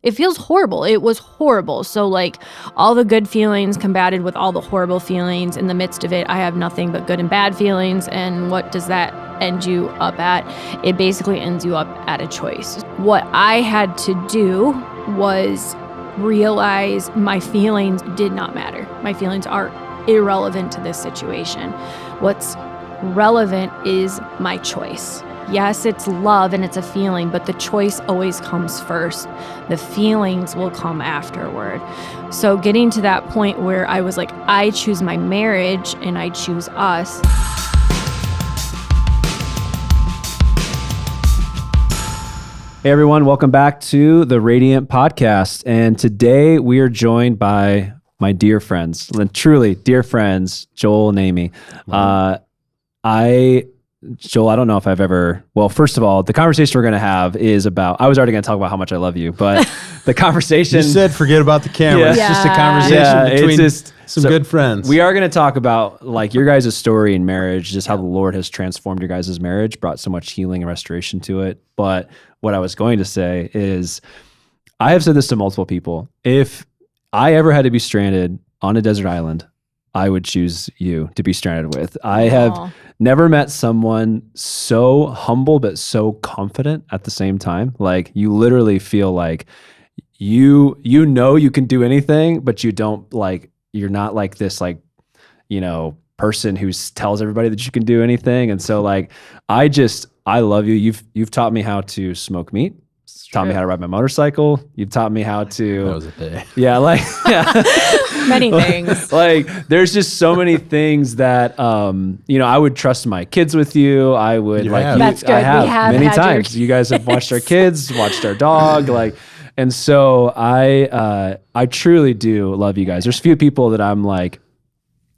it feels horrible. It was horrible. So like all the good feelings combated with all the horrible feelings. In the midst of it, I have nothing but good and bad feelings. And what does that end you up at? It basically ends you up at a choice. What I had to do was realize my feelings did not matter. My feelings are irrelevant to this situation. What's relevant is my choice. Yes, it's love and it's a feeling, but the choice always comes first. The feelings will come afterward. So getting to that point where I was like, I choose my marriage and I choose us. Hey everyone, welcome back to the Radiant Podcast. And today we are joined by my dear friends, truly dear friends, Joel and Amy. Wow. Joel, I don't know if I've ever, well, first of all, the conversation we're going to have is about, I was already going to talk about how much I love you, but the conversation. You said forget about the camera. Yeah. It's just a conversation between it's some good friends. We are going to talk about like your guys' story in marriage, just how the Lord has transformed your guys' marriage, brought so much healing and restoration to it. But what I was going to say is, I have said this to multiple people. If I ever had to be stranded on a desert island, I would choose you to be stranded with. I have never met someone so humble but so confident at the same time. Like you literally feel like you know you can do anything, but you don't like, you're not like this like, you know, person who tells everybody that you can do anything. And so like I love you. You've taught me how to smoke meat. Taught me how to ride my motorcycle. You've taught me how to. That was a day. Yeah, like yeah. Many things. Like there's just so many things that you know, I would trust my kids with you. I would That's good. I have many had times. You guys have watched our kids, watched our dog, like, and so I truly do love you guys. There's few people that I'm like,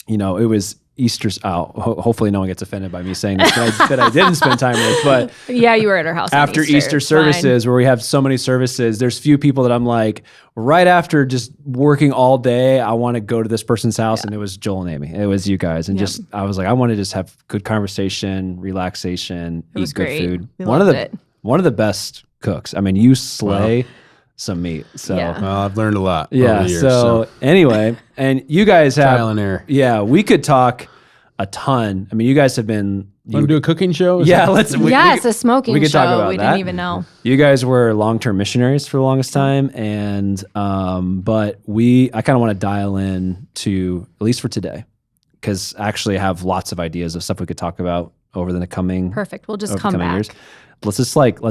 you know, it was Easter's out. Hopefully no one gets offended by me saying this, that I didn't spend time with, but yeah, you were at our house after Easter services where we have so many services, there's few people that I'm like, right after just working all day, I want to go to this person's house. And it was Joel and Amy. It was you guys. And just, I was like, I want to just have good conversation, relaxation, eat good food. One of the best cooks. I mean, you slay some meat. So well, I've learned a lot. Yeah. Over the years, so anyway, and you guys have trial and error. Yeah, we could talk a ton. I mean, you guys have been. Want to do a cooking show? Let's. It's a smoking we could show. Talk about we that. didn't even know. You guys were long-term missionaries for the longest time, and but I kind of want to dial in to at least for today, because actually I have lots of ideas of stuff we could talk about over the coming. Perfect. We'll just come back. Years. Let's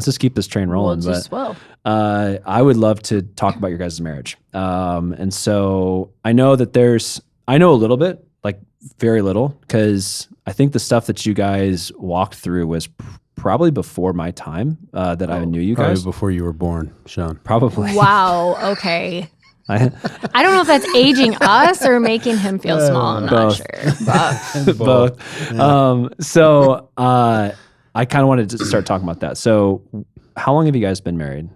just keep this train rolling. I would love to talk about your guys' marriage. And so I know that I know a little bit, like very little, because I think the stuff that you guys walked through was probably before my time that I knew you guys. Probably before you were born, Sean. Probably. Wow. Okay. I don't know if that's aging us or making him feel small. I'm not sure. But. Both. Yeah. So I kind of wanted to start talking about that. So how long have you guys been married?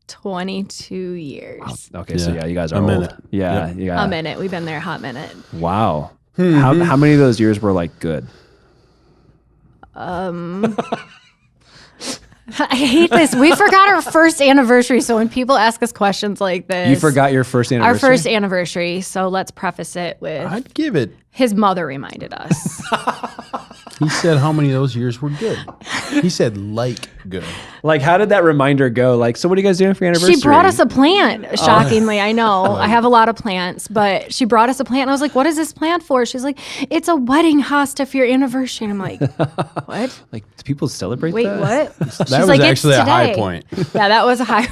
22 years. Wow. Okay, so you guys are old. Minute. Yeah, a minute. We've been there a hot minute. Wow. How many of those years were like good? I hate this. We forgot our first anniversary. So when people ask us questions like this, you forgot your first anniversary. Our first anniversary. So let's preface it with. I'd give it. His mother reminded us. He said how many of those years were good. He said like good. Like how did that reminder go? Like, so what are you guys doing for your anniversary? She brought us a plant. Shockingly, I know. I have a lot of plants, but she brought us a plant. And I was like, what is this plant for? She's like, it's a wedding hosta for your anniversary. And I'm like, what? Like, do people celebrate that? Wait, what? That was like, actually a high point. Yeah, that was a high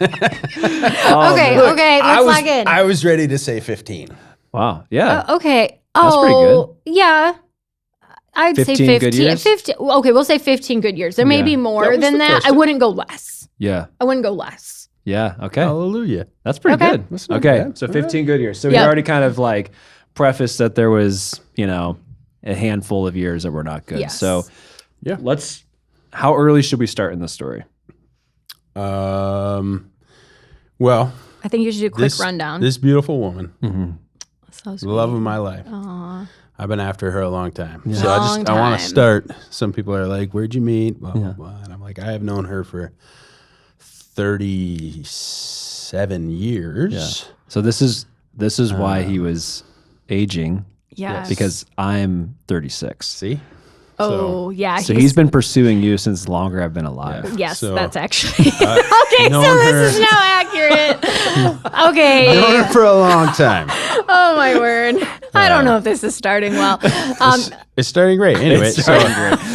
Okay, let's log in. I was ready to say 15. Wow. Yeah. Okay. That's pretty good. Yeah. I'd say 15. Good years? 15. Okay, we'll say 15 good years. There may be more than that. question. I wouldn't go less. Yeah. I wouldn't go less. Yeah. Okay. Hallelujah. That's pretty good. That's not Okay. bad. So 15 good years. So we already kind of like prefaced that there was, you know, a handful of years that were not good. Yes. So Yeah. How early should we start in this story? Well, I think you should do a quick rundown. This beautiful woman, So the love of my life. Aww. I've been after her a long time. Yeah. So I want Long to start. Some people are like, where'd you meet? Blah, blah, blah. And I'm like, I have known her for 37 years. Yeah. So this is why he was aging. Yes. Because I'm 36. See? Oh, yeah. So he's been pursuing you since longer I've been alive. Yes, So, that's actually. Okay, so known this is now accurate. Okay. Known her for a long time. Oh, my word. I don't know if this is starting well. It's starting great. Anyway,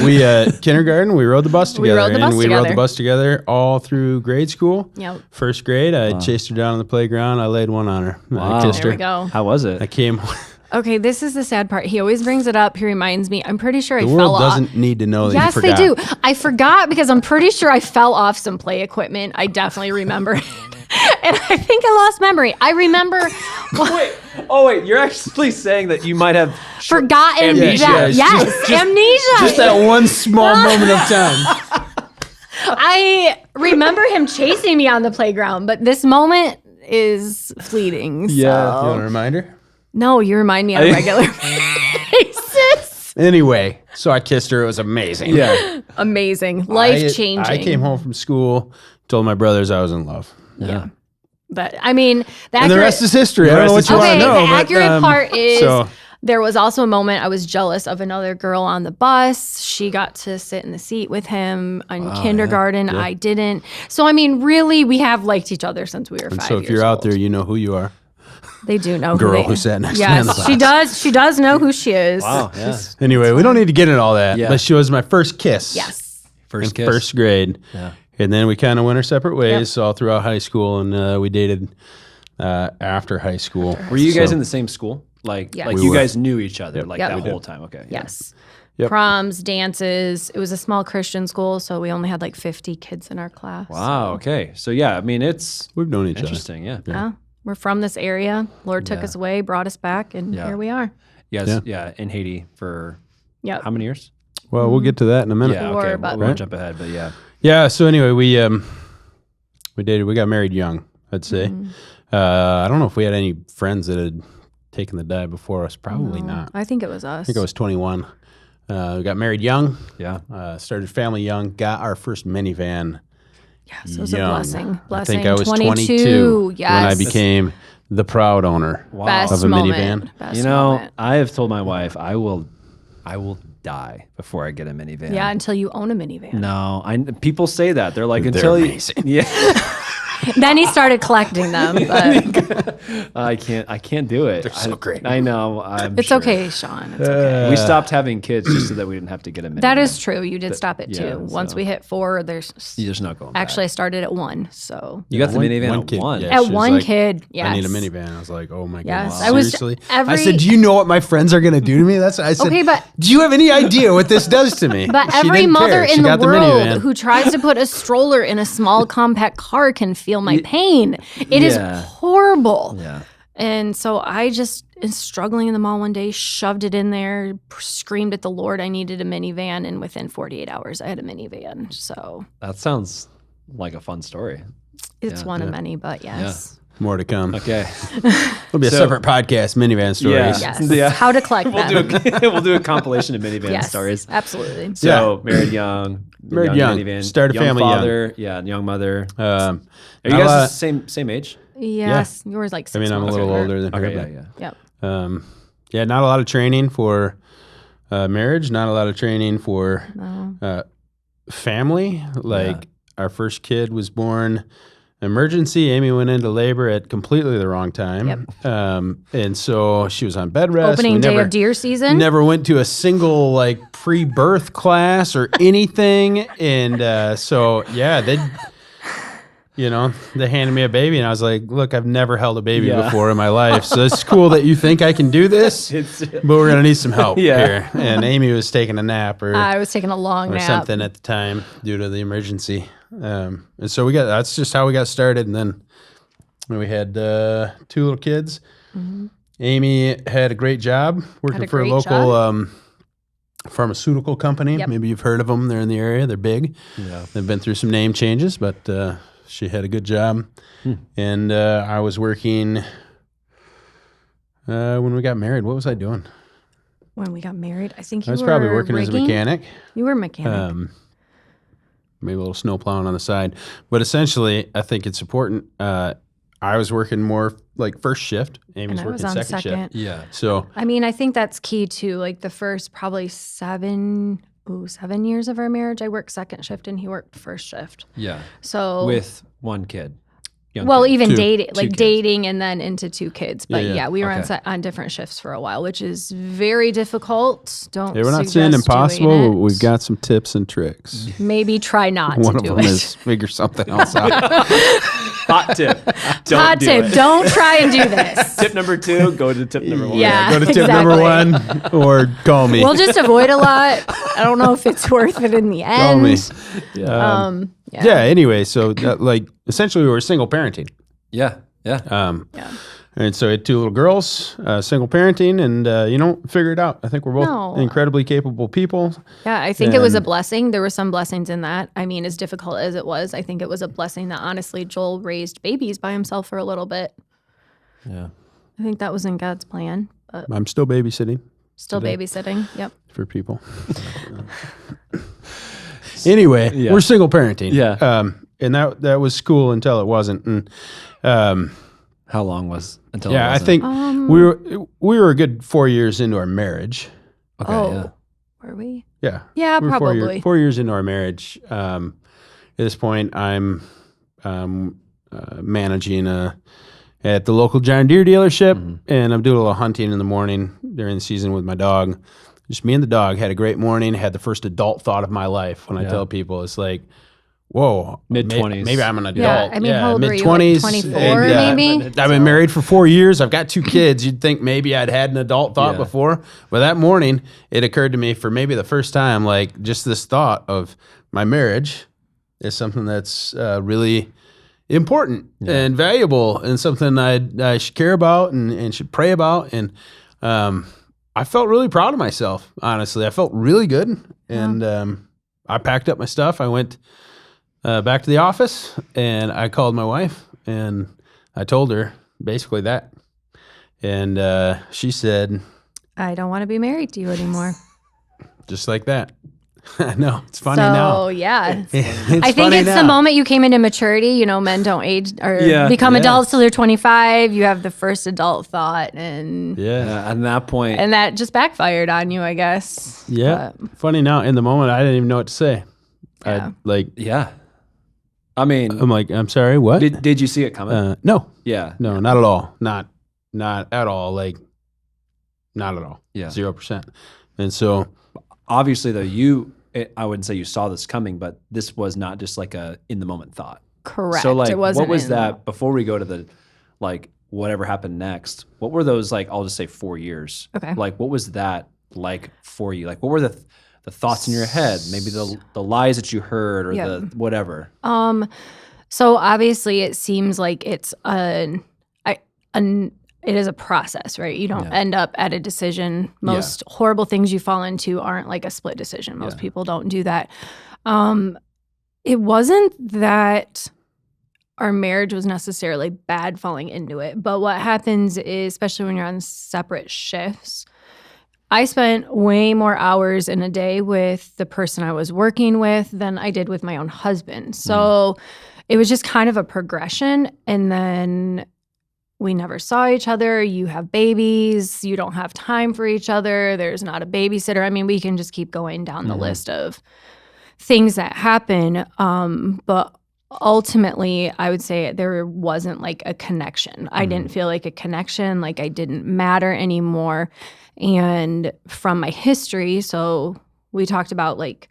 we kindergarten, we rode the bus together. rode the bus we rode the together. bus together all through grade school. Yep. First grade, I chased her down on the playground. I laid one on her. Wow. I kissed There her. we go. How was it? I came. Okay, this is the sad part. He always brings it up. He reminds me. I'm pretty sure I The fell world off. doesn't need to know that Yes, you they forgot. do. I forgot because I'm pretty sure I fell off some play equipment. I definitely remember it. And I think I lost memory. I remember Wait, you're actually saying that you might have forgotten amnesia. that. Yes, amnesia. Just that one small moment of time. I remember him chasing me on the playground, but this moment is fleeting. Yeah. So. You want a reminder? No, you remind me on a regular basis. Anyway, so I kissed her. It was amazing. Yeah. Amazing. Life changing. I came home from school, told my brothers I was in love. Yeah. But I mean, And the rest is history. I don't know what you want okay, to know. the accurate part is so- there was also a moment I was jealous of another girl on the bus. She got to sit in the seat with him in kindergarten. I didn't. So, I mean, really, we have liked each other since we were 5 So years if you're out old. there, you know who you are. They do know Girl who who sat next to me on the Yes, she bus. does. She does know who she is. Wow. Yeah. Anyway, we don't need to get into all that. Yeah. But she was my first kiss. Yes. First in kiss. first grade. Yeah. And then we kind of went our separate ways all throughout high school, and we dated after high school. Were you guys So- in the same school? Like, Yes. like We you were. guys knew each other like Yep. that We whole time. Okay. Yeah. Yes. Yep. Proms, dances. It was a small Christian school, so we only had like 50 kids in our class. Wow. Okay. So yeah, I mean, it's We've known each other. interesting. Yeah. Yeah. We're from this area. Lord took us away, brought us back, and Yeah. here we are. Yes. Yeah. In Haiti for Yep. how many years? Well, we'll get to that in a minute. Yeah. Or Okay. about- We'll jump ahead, but yeah. Yeah. So anyway, we dated. We got married young, I'd say. I don't know if we had any friends that had taken the dive before us. Probably not. I think it was us. I think I was 21. We got married young. Yeah. Started family young. Got our first minivan. Yes, it was young. a blessing. I think I was 22. 22 Yes. when I became the proud owner Best of a moment. minivan. Best You know, moment. I have told my wife I will die before I get a minivan. Yeah, until you own a minivan. No, people say that. They're like, They're until amazing. Yeah. Then he started collecting them, but I can't do it. They're so great. I know. I'm it's sure. okay, Sean. It's okay. We stopped having kids just so that we didn't have to get a minivan. That is true. You did stop it yeah, too. Once so- we hit 4, there's There's no going back. actually I started at 1. So You got the minivan at kid, one. yeah, at she was 1 like, kid, yes. I need a minivan. I was like, oh my Yes, goodness. I was Seriously? every- I said, do you know what my friends are going to do to me? That's I said. Okay, but- do you have any idea what this does to me? But She every didn't mother care. She in the got world minivan. who tries to put a stroller in a small compact car can feel my pain. It is Yeah. horrible. Yeah. And so I just is struggling in the mall one day, shoved it in there, screamed at the Lord I needed a minivan, and within 48 hours I had a minivan. So That sounds like a fun story. it's one of many, but yes. More to come. Okay. It'll be a So- separate podcast, minivan stories. Yeah. Yes. Yeah. How to collect them. we'll do a compilation of minivan Yes, stories. absolutely. So married young, Married young. minivan, Started young family young. father, yeah, young mother. Are Are you guys the same age? Yes. Yours like 6 I mean, I'm a months little apart. older than her. Okay, but- yeah. Yep. Yeah, not a lot of training for marriage, not a lot of training for family. Like our first kid was born emergency. Amy went into labor at completely the wrong time. Yep. And so she was on bed rest. Opening We day never, of deer season. never went to a single like pre-birth class or anything. And so, yeah, they handed me a baby and I was like, look, I've never held a baby Yeah. before in my life. So it's cool that you think I can do this, but we're going to need some help Yeah. here. And Amy was taking a nap I was taking a long or nap. something at the time due to the emergency. And so that's just how we got started. And then we had 2 little kids. Mm-hmm. Amy had a great job working for a great local pharmaceutical company. Yep. Maybe you've heard of them. They're in the area. They're big. Yeah. They've been through some name changes, but she had a good job. And I was working when we got married. What was I doing? When we got married, I think you I was were probably working as a rigging. mechanic. You were a mechanic. maybe a little snow plowing on the side. But essentially, I think it's important. I was working more like first shift. Amy's And I was working on second shift. Yeah. So I mean, I think that's key too. Like the first probably 7 years of our marriage, I worked second shift and he worked first shift. Yeah. So With one kid. Young well, kid. even Two dating, like kids. dating, and then into 2 kids. But Yeah, yeah. we were Okay. on different shifts for a while, which is very difficult. Don't. yeah, we're not suggest saying doing impossible, it. but we've got some tips and tricks. Maybe try not One to of do them it. is figure something else out. Hot tip. Don't Hot do tip: it. don't try and do this. Tip number 2, go to tip number 1. Yeah. Go to tip number exactly. 1 or call me. We'll just avoid a lot. I don't know if it's worth it in the Call me. end. Yeah. Yeah. Anyway, so like essentially we were single parenting. Yeah. Yeah. Yeah. And so I had 2 little girls, single parenting, and figure it out. I think we're both No. incredibly capable people. Yeah, I think it was a And- blessing. There were some blessings in that. I mean, as difficult as it was, I think it was a blessing that honestly Joel raised babies by himself for a little bit. Yeah. I think that was in God's plan, but I'm still babysitting still Today. babysitting. Yep. for people. Anyway, Yeah. we're single parenting. Yeah. And that was cool until it wasn't. And How long was until? yeah, it I wasn't? think we were a good 4 years into our marriage. Okay. Oh, Yeah. were we? Yeah. Yeah, We were probably. 4 years into our marriage. At this point, I'm managing at the local John Deere dealership, and I'm doing a little hunting in the morning during the season with my dog. Just me and the dog had a great morning. Had the first adult thought of my life. When I Yeah. tell people, it's like, whoa, Mid-20s. Maybe I'm an adult. Yeah, I mean, how old were you, like mid-20s. 24 and, maybe? I've been married for 4 years. I've got 2 kids. You'd think maybe I'd had an adult thought Yeah. before. But that morning, it occurred to me for maybe the first time, like just this thought of my marriage is something that's really important and valuable and something I should care about and should pray about. And I felt really proud of myself, honestly. I felt really good. And I packed up my stuff. I went back to the office and I called my wife and I told her basically that. And she said, I don't want to be married to you anymore. just like that. I know. It's funny So, now. yeah. It's I think funny it's now. the moment you came into maturity. You know, men don't age or Yeah. become Yeah. adults till they're 25. You have the first adult thought, and Yeah. At that point, that just backfired on you, I guess. Yeah. But, Funny now. In the moment, I didn't even know what to say. Yeah. yeah. I mean, I'm like, I'm sorry, what? did you see it coming? No, Yeah. no, not at all. Not at all. Like, not at all. Yeah. 0%. And so, Obviously, though, I wouldn't say you saw this coming, but this was not just like a in the moment thought. correct. So, like, it wasn't what was in- that before we go to the, like, whatever happened next? What were those, like, I'll just say 4 years? Okay. Like, what was that like for you? Like, what were the thoughts in your head? Maybe the lies that you heard or Yeah. the whatever. So obviously, it seems like it's it is a process, right? You don't end up at a decision. Most horrible things you fall into aren't like a split decision. Most people don't do that. It wasn't that our marriage was necessarily bad falling into it, but what happens is, especially when you're on separate shifts, I spent way more hours in a day with the person I was working with than I did with my own husband. So it was just kind of a progression. And then we never saw each other. You have babies. You don't have time for each other. There's not a babysitter. I mean, we can just keep going down the list of things that happen. But ultimately, I would say there wasn't like a connection. I didn't feel like a connection, like I didn't matter anymore. And from my history, so we talked about like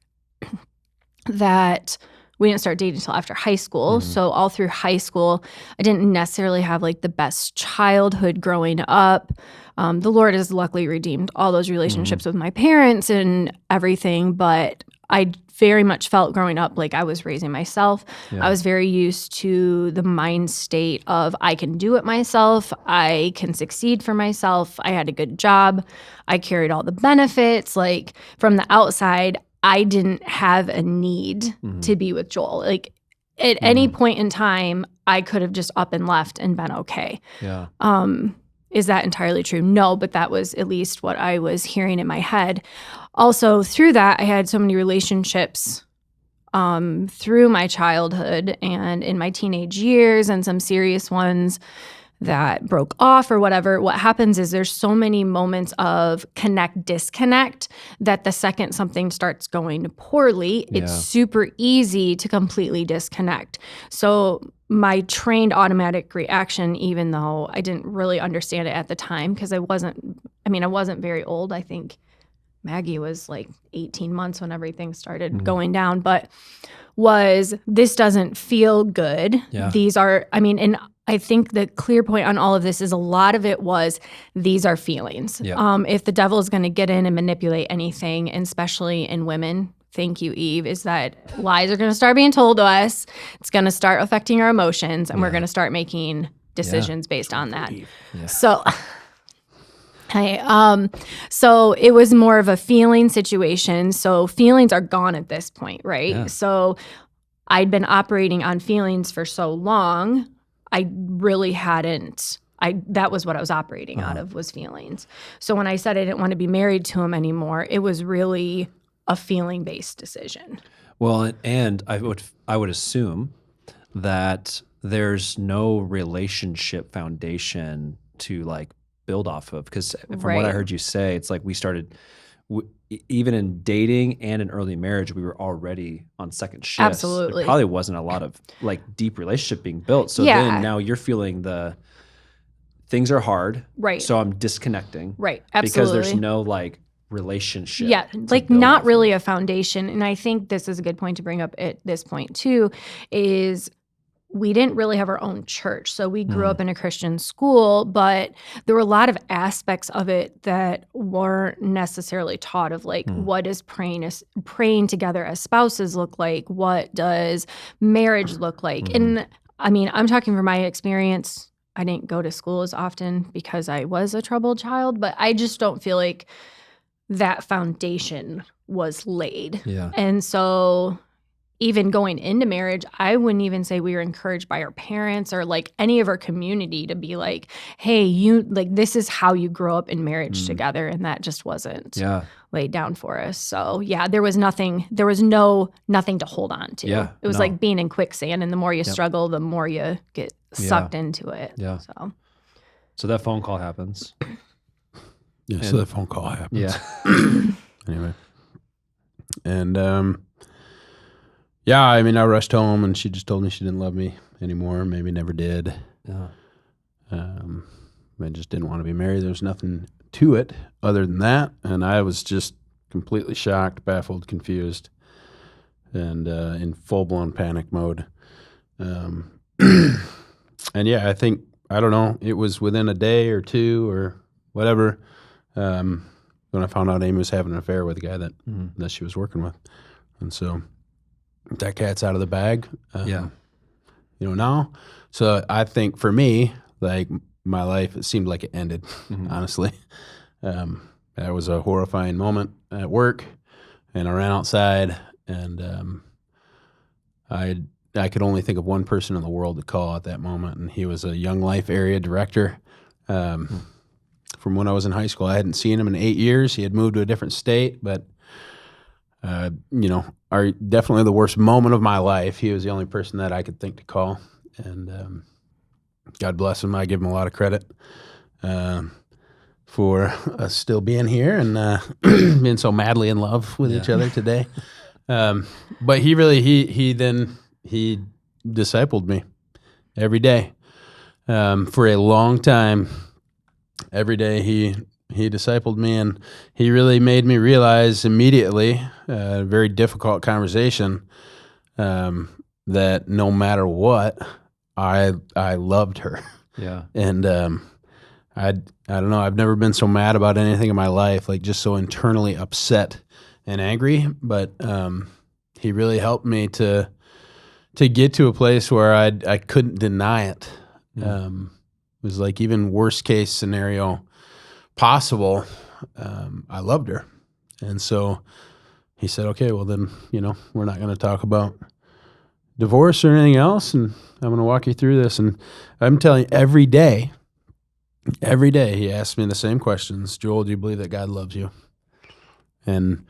that we didn't start dating until after high school. So all through high school, I didn't necessarily have like the best childhood growing up. The Lord has luckily redeemed all those relationships with my parents and everything, but I very much felt growing up like I was raising myself. I was very used to the mind state of I can do it myself. I can succeed for myself. I had a good job. I carried all the benefits. Like from the outside, I didn't have a need to be with Joel. Like at any point in time, I could have just up and left and been okay. Yeah. Is that entirely true? No, but that was at least what I was hearing in my head. Also, through that, I had so many relationships through my childhood and in my teenage years and some serious ones that broke off or whatever, what happens is there's so many moments of disconnect that the second something starts going poorly, it's super easy to completely disconnect. So my trained automatic reaction, even though I didn't really understand it at the time, because I wasn't very old. I think Maggie was like 18 months when everything started going down, but was, this doesn't feel good. Yeah. These are, and I think the clear point on all of this is a lot of it was, these are feelings. Yep. If the devil is going to get in and manipulate anything, and especially in women, thank you, Eve, is that lies are going to start being told to us. It's going to start affecting our emotions, and we're going to start making decisions based on that. Yeah. So... So it was more of a feeling situation. So feelings are gone at this point, right? Yeah. So I'd been operating on feelings for so long, I really hadn't. That was what I was operating out of, was feelings. So when I said I didn't want to be married to him anymore, it was really a feeling-based decision. Well, and I would assume that there's no relationship foundation to like build off of, because from what I heard you say, it's like we started even in dating and in early marriage, we were already on second shifts. Absolutely. There probably wasn't a lot of like deep relationship being built. So then now you're feeling things are hard. Right. So I'm disconnecting. Right. Absolutely. Because there's no like relationship. Yeah. Like not really a foundation. And I think this is a good point to bring up at this point too, is we didn't really have our own church. So we grew up in a Christian school, but there were a lot of aspects of it that weren't necessarily taught, of like, what does praying together as spouses look like? What does marriage look like? And I'm talking from my experience. I didn't go to school as often because I was a troubled child, but I just don't feel like that foundation was laid. Yeah. And so even going into marriage, I wouldn't even say we were encouraged by our parents or like any of our community to be like, hey, this is how you grow up in marriage together. And that just wasn't laid down for us. So there was nothing to hold on to. Yeah, it was like being in quicksand, and the more you struggle, the more you get sucked into it. Yeah. So that phone call happens. Yeah, so that phone call happens. Yeah. Anyway. And I rushed home, and she just told me she didn't love me anymore, maybe never did. Yeah. I just didn't want to be married. There was nothing to it other than that, and I was just completely shocked, baffled, confused, and in full-blown panic mode. And I think, I don't know, it was within a day or two or whatever, when I found out Amy was having an affair with a guy that she was working with. And so that cat's out of the bag, now. So I think for me, like my life, it seemed like it ended, honestly. That was a horrifying moment at work, and I ran outside, and I could only think of one person in the world to call at that moment, and he was a Young Life area director. From when I was in high school, I hadn't seen him in 8 years. He had moved to a different state, but definitely the worst moment of my life. He was the only person that I could think to call, and God bless him. I give him a lot of credit for us still being here and being so madly in love with each other today. But he really he discipled me every day for a long time. Every day he discipled me, and he really made me realize immediately, a very difficult conversation, that no matter what, I loved her. Yeah. And I don't know, I've never been so mad about anything in my life, like just so internally upset and angry. But he really helped me to get to a place where I couldn't deny it. It was like even worst case scenario possible. I loved her. And so he said, okay, well then, we're not going to talk about divorce or anything else. And I'm going to walk you through this. And I'm telling you, every day he asked me the same questions. Joel, do you believe that God loves you? And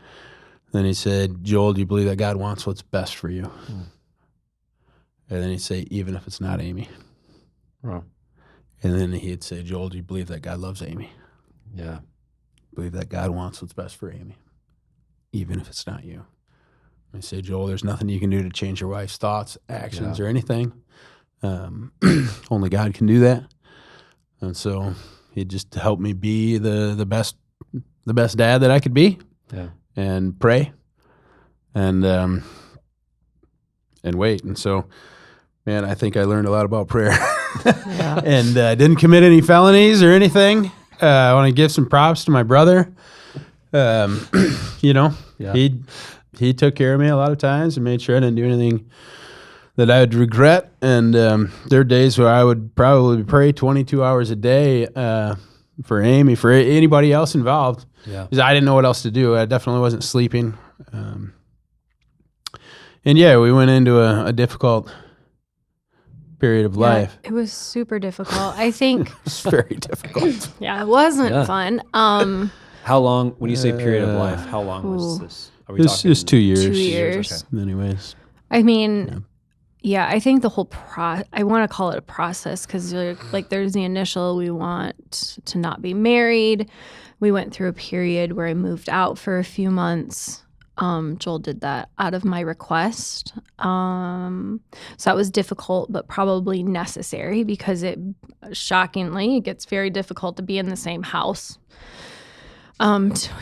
Then he'd say, Joel, do you believe that God wants what's best for you? And then he'd say, even if it's not Amy. Wow. And then he'd say, Joel, do you believe that God loves Amy? Yeah. Believe that God wants what's best for Amy, even if it's not you. I say, Joel, there's nothing you can do to change your wife's thoughts, actions, or anything. Only God can do that. And so he'd just help me be the best dad that I could be. Yeah. And pray and wait. And so, man, I think I learned a lot about prayer. Yeah. And didn't commit any felonies or anything. I want to give some props to my brother. You know, he took care of me a lot of times and made sure I didn't do anything that I would regret. And there are days where I would probably pray 22 hours a day for Amy, for anybody else involved. Yeah. Because I didn't know what else to do. I definitely wasn't sleeping. And yeah, we went into a difficult period of life. It was super difficult. I think. It's very difficult. Yeah, it wasn't fun. How long, when you say period of life, how long was this? Are we talking? It's 2 years. 2 years. Okay. Anyways. I mean, I think the whole I want to call it a process because like there's the initial, we want to not be married. We went through a period where I moved out for a few months. Joel did that out of my request. So that was difficult, but probably necessary because shockingly, it gets very difficult to be in the same house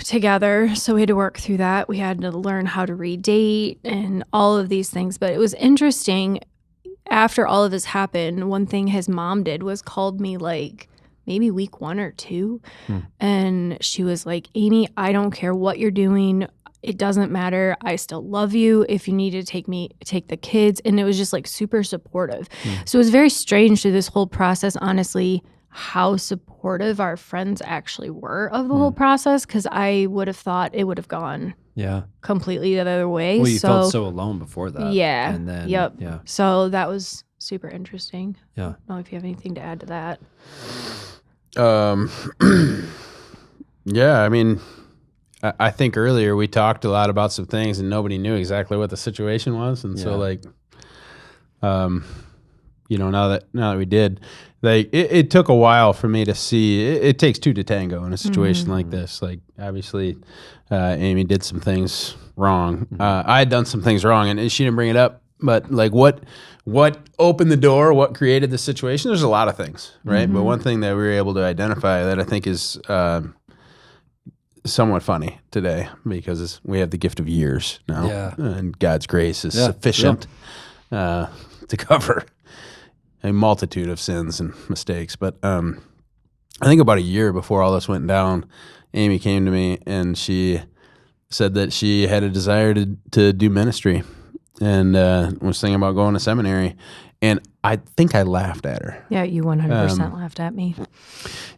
together. So we had to work through that. We had to learn how to redate and all of these things. But it was interesting. After all of this happened, one thing his mom did was called me like maybe week 1 or 2. And she was like, Amy, I don't care what you're doing. It doesn't matter. I still love you. If you need to take the kids. And it was just like super supportive. So it was very strange through this whole process, honestly, how supportive our friends actually were of the whole process. Because I would have thought it would have gone completely the other way. Well, you felt so alone before that. Yeah. And then, yeah. So that was super interesting. Yeah. I don't know if you have anything to add to that. Yeah, I mean, I think earlier we talked a lot about some things and nobody knew exactly what the situation was. And so like, you know, now that we did, like it took a while for me to see, it takes 2 to tango in a situation like this. Like obviously Amy did some things wrong. I had done some things wrong and she didn't bring it up, but like what opened the door, what created the situation? There's a lot of things, right? But one thing that we were able to identify that I think is somewhat funny today because we have the gift of years now, and God's grace is sufficient to cover a multitude of sins and mistakes. But I think about a year before all this went down, Amy came to me and she said that she had a desire to do ministry and was thinking about going to seminary. And I think I laughed at her. Yeah, you 100% laughed at me.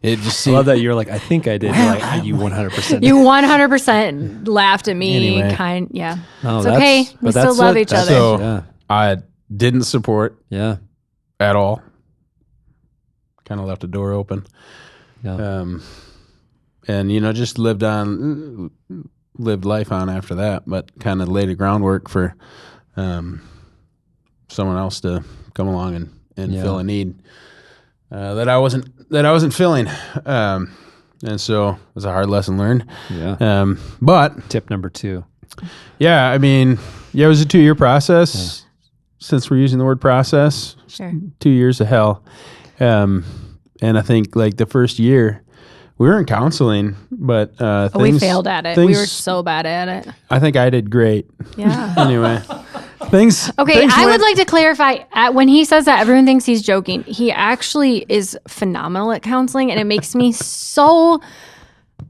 It just I seemed, love that you're like, I think I did. You're like, you 100%. You 100% laughed at me. Anyway. No, it's okay. We still love each other. So I didn't support at all. Kind of left the door open. Yeah. And, you know, just lived life on after that, but kind of laid the groundwork for someone else to come along and fill a need that I wasn't filling. And so it was a hard lesson learned. Yeah. But tip number 2. Yeah, I mean, it was a 2-year process. Since we're using the word process, Sure. 2 years of hell. And I think like the first year we were in counseling, but we failed at it. We were so bad at it. I think I did great. Yeah. Anyway, things. Okay, I would like to clarify. When he says that, everyone thinks he's joking. He actually is phenomenal at counseling, and it makes me so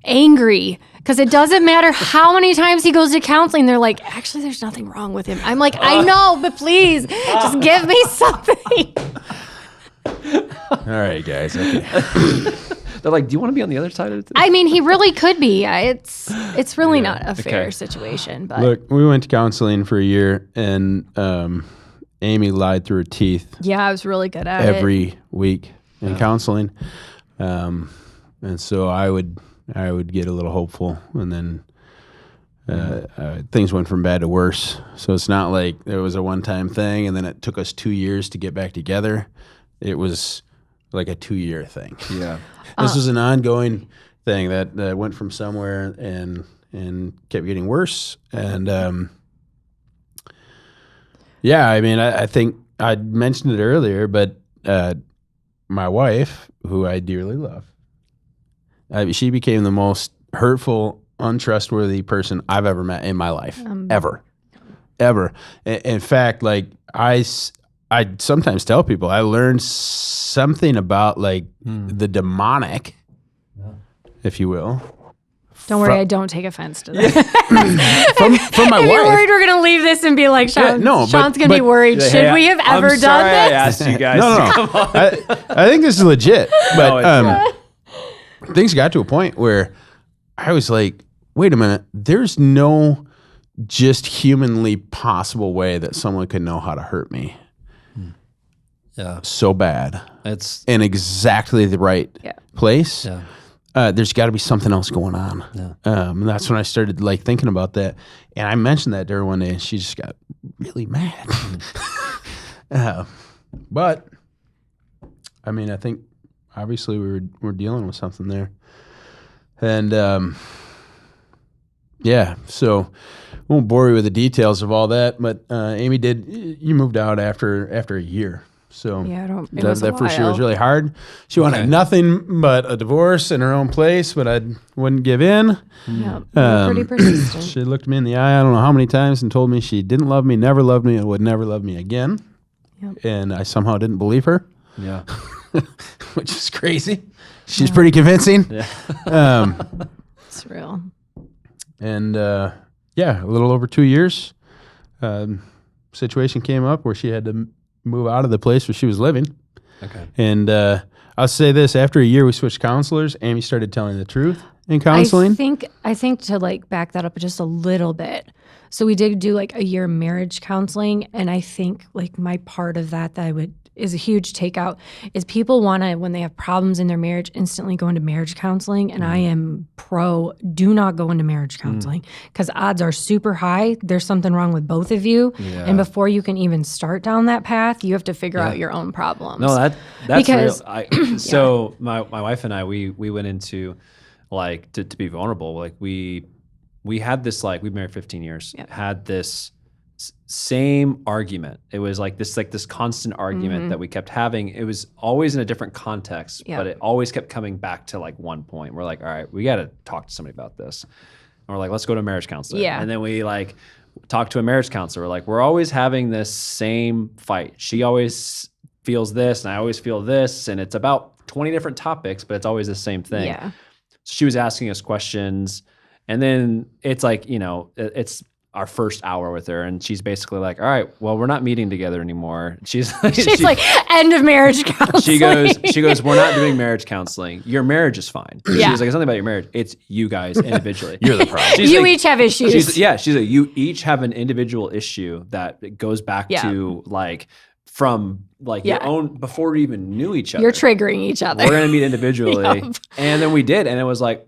angry because it doesn't matter how many times he goes to counseling. They're like, actually, there's nothing wrong with him. I'm like, I know, but please, just give me something. All right, guys. Okay. They're like, do you want to be on the other side of it? I mean, he really could be. It's really not a fair situation. But look, we went to counseling for a year, and Amy lied through her teeth. Yeah, I was really good at every week in counseling, and so I would get a little hopeful, and then things went from bad to worse. So it's not like it was a one-time thing and then it took us 2 years to get back together. It was like a 2-year thing. Yeah. This was an ongoing thing that went from somewhere and kept getting worse. And yeah, I mean, I think I mentioned it earlier, but my wife, who I dearly love, she became the most hurtful, untrustworthy person I've ever met in my life, ever. In fact, like I sometimes tell people I learned something about like the demonic, if you will. Don't worry, I don't take offense to that. from my if you're wife. worried we're gonna leave this and be like, Sean, Sean's gonna be worried. Hey, Should we have ever I'm done sorry this? I asked you guys No. to come on. I think this is legit, but No, things got to a point where I was like, wait a minute, there's no just humanly possible way that someone could know how to hurt me Yeah. so bad It's in exactly the right place. yeah. There's got to be something else going on. Yeah. And that's when I started like thinking about that. And I mentioned that to her one day and she just got really mad. But I mean, I think obviously we're dealing with something there. And yeah, so I won't bore you with the details of all that, but Amy you moved out after a year. So Yeah, it that was a first year was while. really hard. She wanted Okay. nothing but a divorce in her own place, but I wouldn't give in. Yeah, pretty persistent. She looked me in the eye, I don't know how many times, and told me she didn't love me, never loved me, and would never love me again. Yep. And I somehow didn't believe her, Yeah. which is crazy. She's pretty convincing. Yeah. It's real. And yeah, a little over 2 years, situation came up where she had to move out of the place where she was living. Okay. And I'll say this, after a year we switched counselors. Amy started telling the truth in counseling. I think to like back that up just a little bit. So we did do like a year of marriage counseling, and I think like my part of that is a huge takeout is people want to, when they have problems in their marriage, instantly go into marriage counseling. And I am pro, do not go into marriage counseling because odds are super high. There's something wrong with both of you. Yeah. And before you can even start down that path, you have to figure out your own problems. No, that's Because- real. So my wife and I, we went into like to be vulnerable. Like we had this, like, we've been married 15 years, had this same argument. It was like this constant argument that we kept having. It was always in a different context, but it always kept coming back to like one point. We're like, all right, we got to talk to somebody about this. And we're like, let's go to a marriage counselor. Yeah. And then we like talk to a marriage counselor. We're like, we're always having this same fight. She always feels this and I always feel this. And it's about 20 different topics, but it's always the same thing. Yeah. So she was asking us questions. And then it's like, it's our first hour with her, and she's basically like, all right, well, we're not meeting together anymore. She's like, end of marriage counseling. she goes, we're not doing marriage counseling. Your marriage is fine. Yeah. She's like, it's nothing about your marriage. It's you guys individually. You're the problem. She's You like- each have issues. She's like, you each have an individual issue that goes back to like from like your own, before we even knew each other. You're triggering each other. We're going to meet individually. And then we did. And it was like,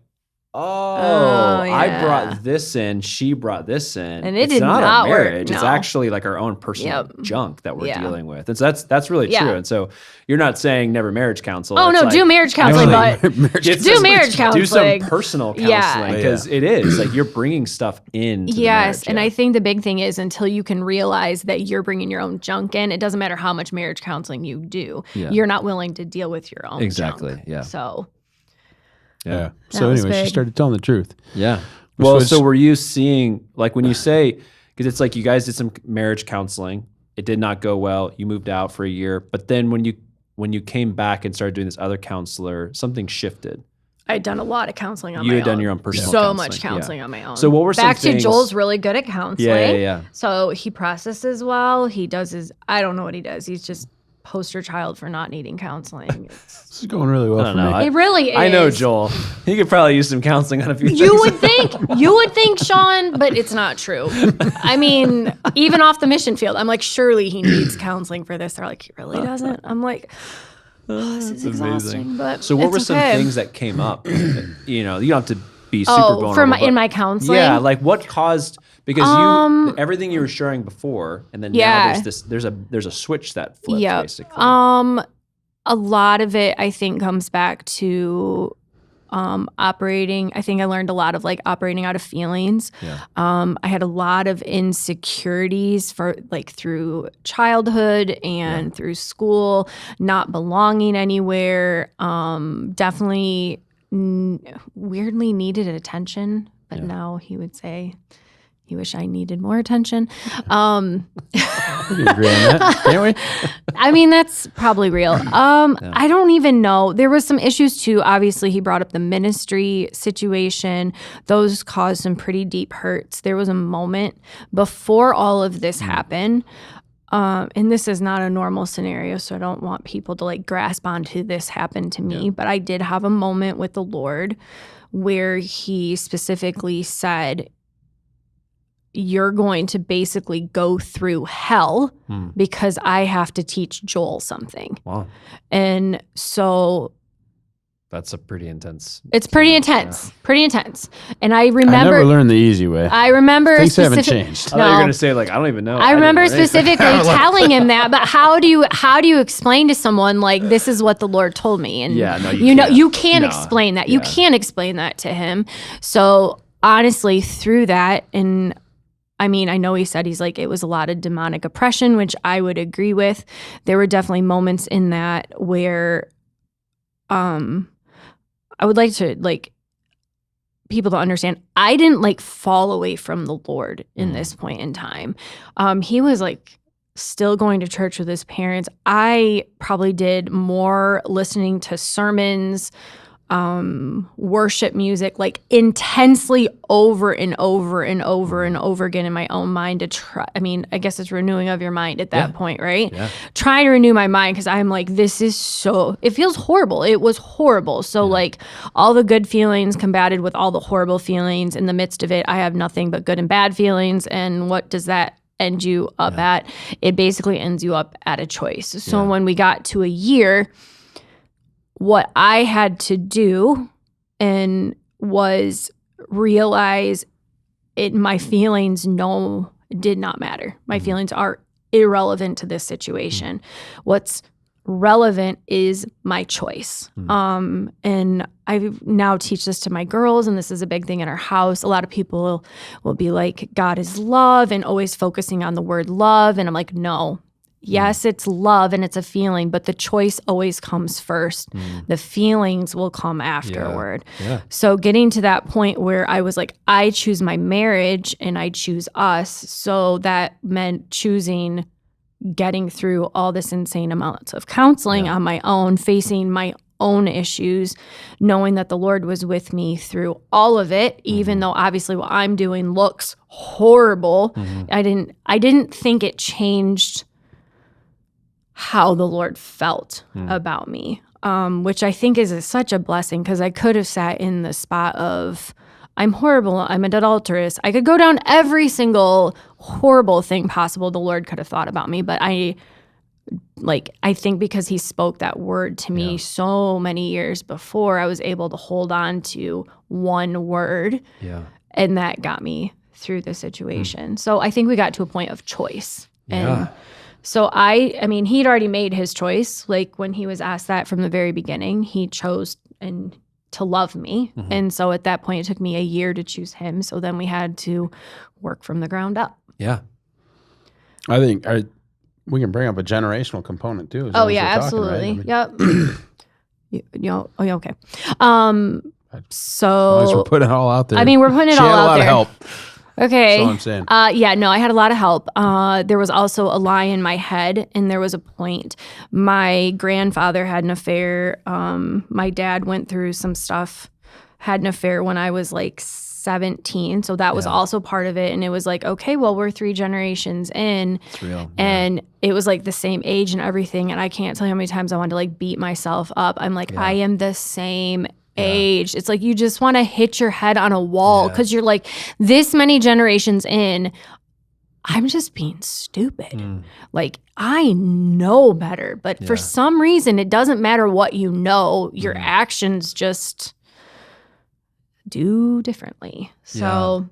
I brought this in, she brought this in. And it it's did not not a work, marriage. It's no. actually like our own personal junk that we're dealing with. And so that's really true. Yeah. And so you're not saying never marriage counsel. Oh, It's no, like, do marriage counseling, but do marriage do some counseling. personal Yeah. counseling because it is like you're bringing stuff in. Yes, and I think the big thing is until you can realize that you're bringing your own junk in, it doesn't matter how much marriage counseling you do. Yeah. You're not willing to deal with your own Exactly, junk. yeah. So Yeah. So was anyway, she big. started telling the truth. Yeah. Which Well, was- so were you seeing, like when you say, because it's like you guys did some marriage counseling, it did not go well, you moved out for a year, but then when you came back and started doing this other counselor, something shifted. I'd done a lot of counseling on my own. You had done your own personal so counseling. much counseling on my own. So what were some Back things? to Joel's really good at counseling. Yeah. So he processes well. He does I don't know what he does. He's just poster child for not needing counseling. This is going really well I don't for know. me. It really is. I know Joel. He could probably use some counseling on a few things. You would think, Sean, but it's not true. I mean, even off the mission field, I'm like, surely he needs counseling for this. They're like, he really doesn't. I'm like, oh, this is exhausting. But So what it's were some okay. things that came up? You don't have to be super vulnerable. In my counseling? Yeah, like what caused, because you, everything you were sharing before, and then now there's a switch that flipped basically. A lot of it, I think, comes back to operating. I think I learned a lot of like operating out of feelings. Yeah. I had a lot of insecurities through childhood and through school, not belonging anywhere. Definitely weirdly needed attention, but now he would say he wish I needed more attention. We can agree on that, can't we? I mean, that's probably real. I don't even know. There was some issues too. Obviously, he brought up the ministry situation. Those caused some pretty deep hurts. There was a moment before all of this happened. And this is not a normal scenario, so I don't want people to like grasp onto this happened to me. But I did have a moment with the Lord where he specifically said, you're going to basically go through hell because I have to teach Joel something. Wow. And so that's a pretty intense. It's pretty intense. Yeah. Pretty intense. And I remember I never learned the easy way. I remember things haven't changed. I thought you were going to say like I don't even know. I remember specifically telling him that, but how do you explain to someone like this is what the Lord told me? And you can't explain that. You can't explain that to him. So honestly, through that, and I mean, I know he said it was a lot of demonic oppression, which I would agree with. There were definitely moments in that where I would like to people to understand I didn't fall away from the Lord in this point in time. He was still going to church with his parents. I probably did more listening to sermons, worship music, intensely over and over and over and over again in my own mind to try. I mean, I guess it's renewing of your mind at that point, right? Yeah. Trying to renew my mind because I'm this is so, it feels horrible. It was horrible. So all the good feelings combated with all the horrible feelings. In the midst of it, I have nothing but good and bad feelings. And what does that end you up at? It basically ends you up at a choice. So when we got to a year, what I had to do and was realize my feelings did not matter. My feelings are irrelevant to this situation. What's relevant is my choice. And I now teach this to my girls, and this is a big thing in our house. A lot of people will be like, God is love, and always focusing on the word love. And I'm like, no. Yes, it's love and it's a feeling, but the choice always comes first. The feelings will come afterward. Yeah. So getting to that point where I was I choose my marriage and I choose us. So that meant choosing getting through all this insane amounts of counseling on my own, facing my own issues, knowing that the Lord was with me through all of it, even though obviously what I'm doing looks horrible. I didn't think it changed how the Lord felt about me, which I think is such a blessing because I could have sat in the spot of, I'm horrible, I'm an adulteress. I could go down every single horrible thing possible the Lord could have thought about me, but I think because he spoke that word to me so many years before, I was able to hold on to one word, and that got me through the situation. So I think we got to a point of choice. And so I mean, he'd already made his choice. When he was asked that from the very beginning, he chose to love me. And so at that point, it took me a year to choose him. So then we had to work from the ground up. Yeah. I think we can bring up a generational component too. Oh yeah, absolutely. Yep. Okay. So as long as we're putting it all out there. I mean, we're putting it all out there. She had a lot of help. Okay. That's all I'm saying. I had a lot of help. There was also a lie in my head, and there was a point. My grandfather had an affair. My dad went through some stuff, had an affair when I was 17. So that was also part of it. And it was okay, well, we're 3 generations in. It's real. And it was the same age and everything. And I can't tell you how many times I wanted to beat myself up. I'm I am the same age. It's you just want to hit your head on a wall because you're this many generations in, I'm just being stupid. I know better, but for some reason, it doesn't matter what you know, your actions just do differently. So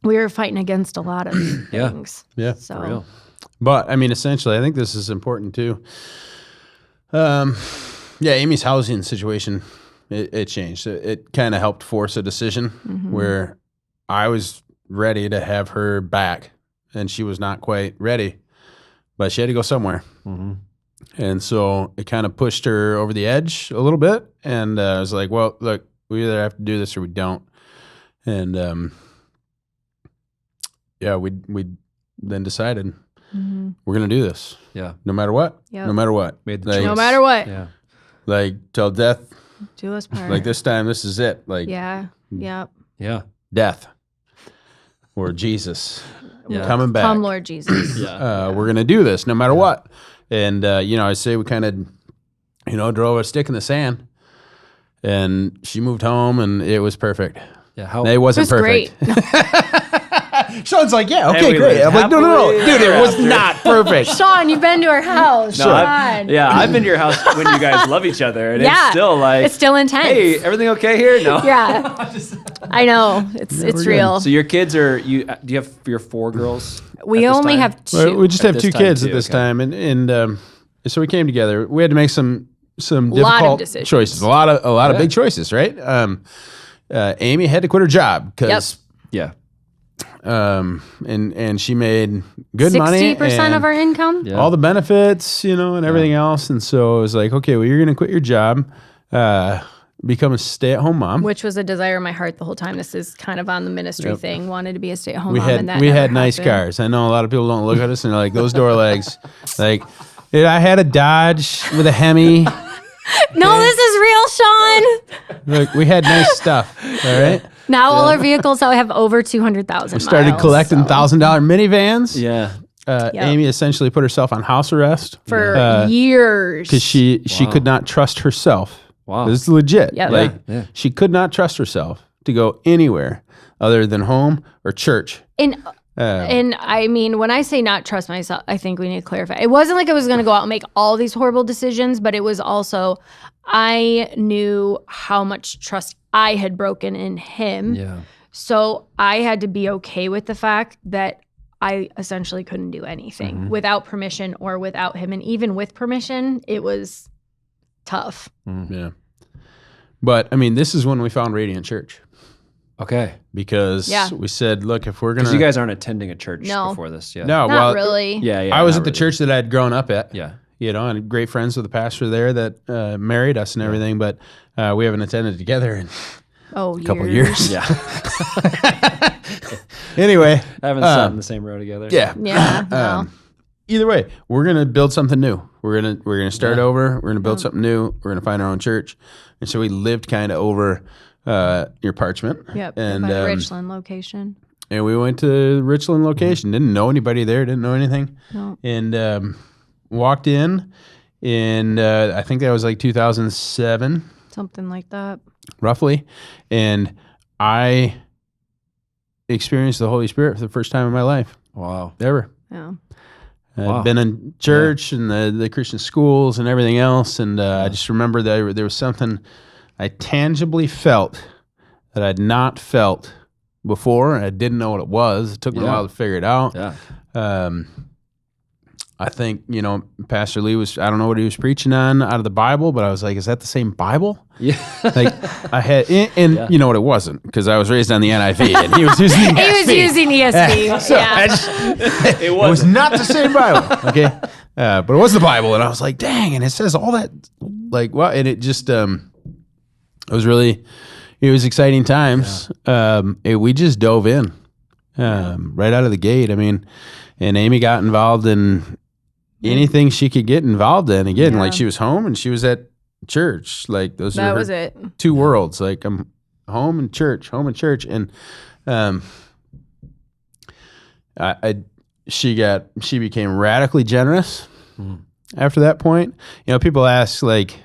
we were fighting against a lot of Yeah. things. Yeah. So For real. But I mean, essentially, I think this is important too. Amy's housing situation, it changed. It kind of helped force a decision where I was ready to have her back, and she was not quite ready, but she had to go somewhere. Mm-hmm. And so it kind of pushed her over the edge a little bit. And I was like, well, look, we either have to do this or we don't. And we then decided we're going to do this. Yeah. No matter what. Yep. No matter what. Made the Like, choice. no matter what, Yeah. Like till death. do us part. Like this time, this is it. Like Yeah. Yep. Yeah. death or Jesus Yeah. coming back. Come, Lord Jesus. Yeah. We're going to do this no matter what. And, I say we kind of, drove a stick in the sand, and she moved home, and it was perfect. Yeah. How? It wasn't It was perfect. great. Sean's like, yeah, And okay, we great. lived I'm like, no, happily dude, it ever was after. not perfect. Sean, you've been to our house. No, Come I've- on. yeah, I've been to your house when you guys love each other, and Yeah. it's still like, It's still intense. hey, everything okay here? No. Yeah. I know. It's we're good. real. So your kids are you? Do you have your 4 girls? We at this only time? have 2. Well, we just At have this 2 time, kids too, at this okay. time, and so we came together. We had to make some Lot of difficult decisions. choices. A lot of big choices, right? Amy had to quit her job because Yeah. and she made good money, 60% and of our income. Yeah. all the benefits, and everything else. And so it was like, okay, well, you're going to quit your job, become a stay-at-home mom. Which was a desire in my heart the whole time. This is kind of on the ministry thing. Wanted to be a stay-at-home we mom, and that had we never had nice happened. cars. I know a lot of people don't look at us and they're like, those door legs. Like, I had a Dodge with a Hemi. No, this is real, Sean. Like, we had nice stuff. All right. Now all our vehicles have over 200,000 We started miles, collecting so- $1,000 minivans. Yeah. Yep. Amy essentially put herself on house arrest for years. because she Wow. could not trust herself. Wow. This is legit. Yep. Like, Yeah. she could not trust herself to go anywhere other than home or church. And I mean, when I say not trust myself, I think we need to clarify. It wasn't like I was going to go out and make all these horrible decisions, but it was also, I knew how much trust I had broken in him. Yeah. So I had to be okay with the fact that I essentially couldn't do anything without permission or without him. And even with permission, it was tough. Yeah. But I mean, this is when we found Radiant Church Okay. because Yeah. we said, look, if we're going Because to. you guys aren't attending a church No. before this. Yeah. No, Not well, really. Yeah. Yeah. I was not at the really. church that I'd grown up at. Yeah. And great friends with the pastor there that married us and everything, but we haven't attended together in Oh, a couple of years. Yeah. Anyway, I haven't sat in the same row together. yeah. Yeah. No. Either way, we're gonna build something new. We're gonna start over. We're gonna build something new. We're gonna find our own church, and so we lived kind of over near Parchment. Yep. And by the Richland location. and we went to the Richland location. Didn't know anybody there. Didn't know anything. No. And walked in I think that was like 2007. Something like that. Roughly, and I experienced the Holy Spirit for the first time in my life Wow. ever. Yeah. Wow. I've been in church and the Christian schools and everything else, and I just remember that there was something I tangibly felt that I'd not felt before. I didn't know what it was. It took me a Yeah. while to figure it out. Yeah. I think, Pastor Lee I don't know what he was preaching on out of the Bible, but I was like, is that the same Bible? Yeah. Like I had, and you know what, it wasn't, because I was raised on the NIV and he was using the He was using ESV. So yeah. I just, It it was not the same Bible. Okay. But it was the Bible. And I was like, dang. And it says all that, like, what? And it just, it was exciting times. We just dove in right out of the gate. I mean, and Amy got involved in anything she could get involved in. Again, Yeah. like she was home and she was at church. Like those That are her was it. two worlds. Like I'm home and church. And she became radically generous after that point. People ask like,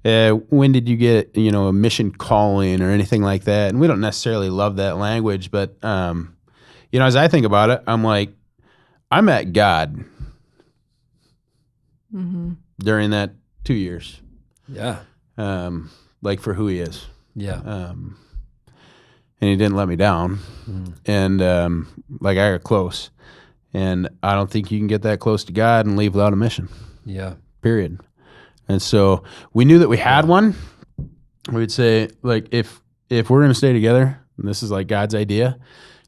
when did you get, a mission calling or anything like that? And we don't necessarily love that language, but, as I think about it, I'm like, I met God during that 2 years, Yeah. like for who he is. Yeah. and he didn't let me down. And like I got close, and I don't think you can get that close to God and leave without a mission. Yeah. Period. And so we knew that we had one. We'd say, like, if we're going to stay together, and this is like God's idea,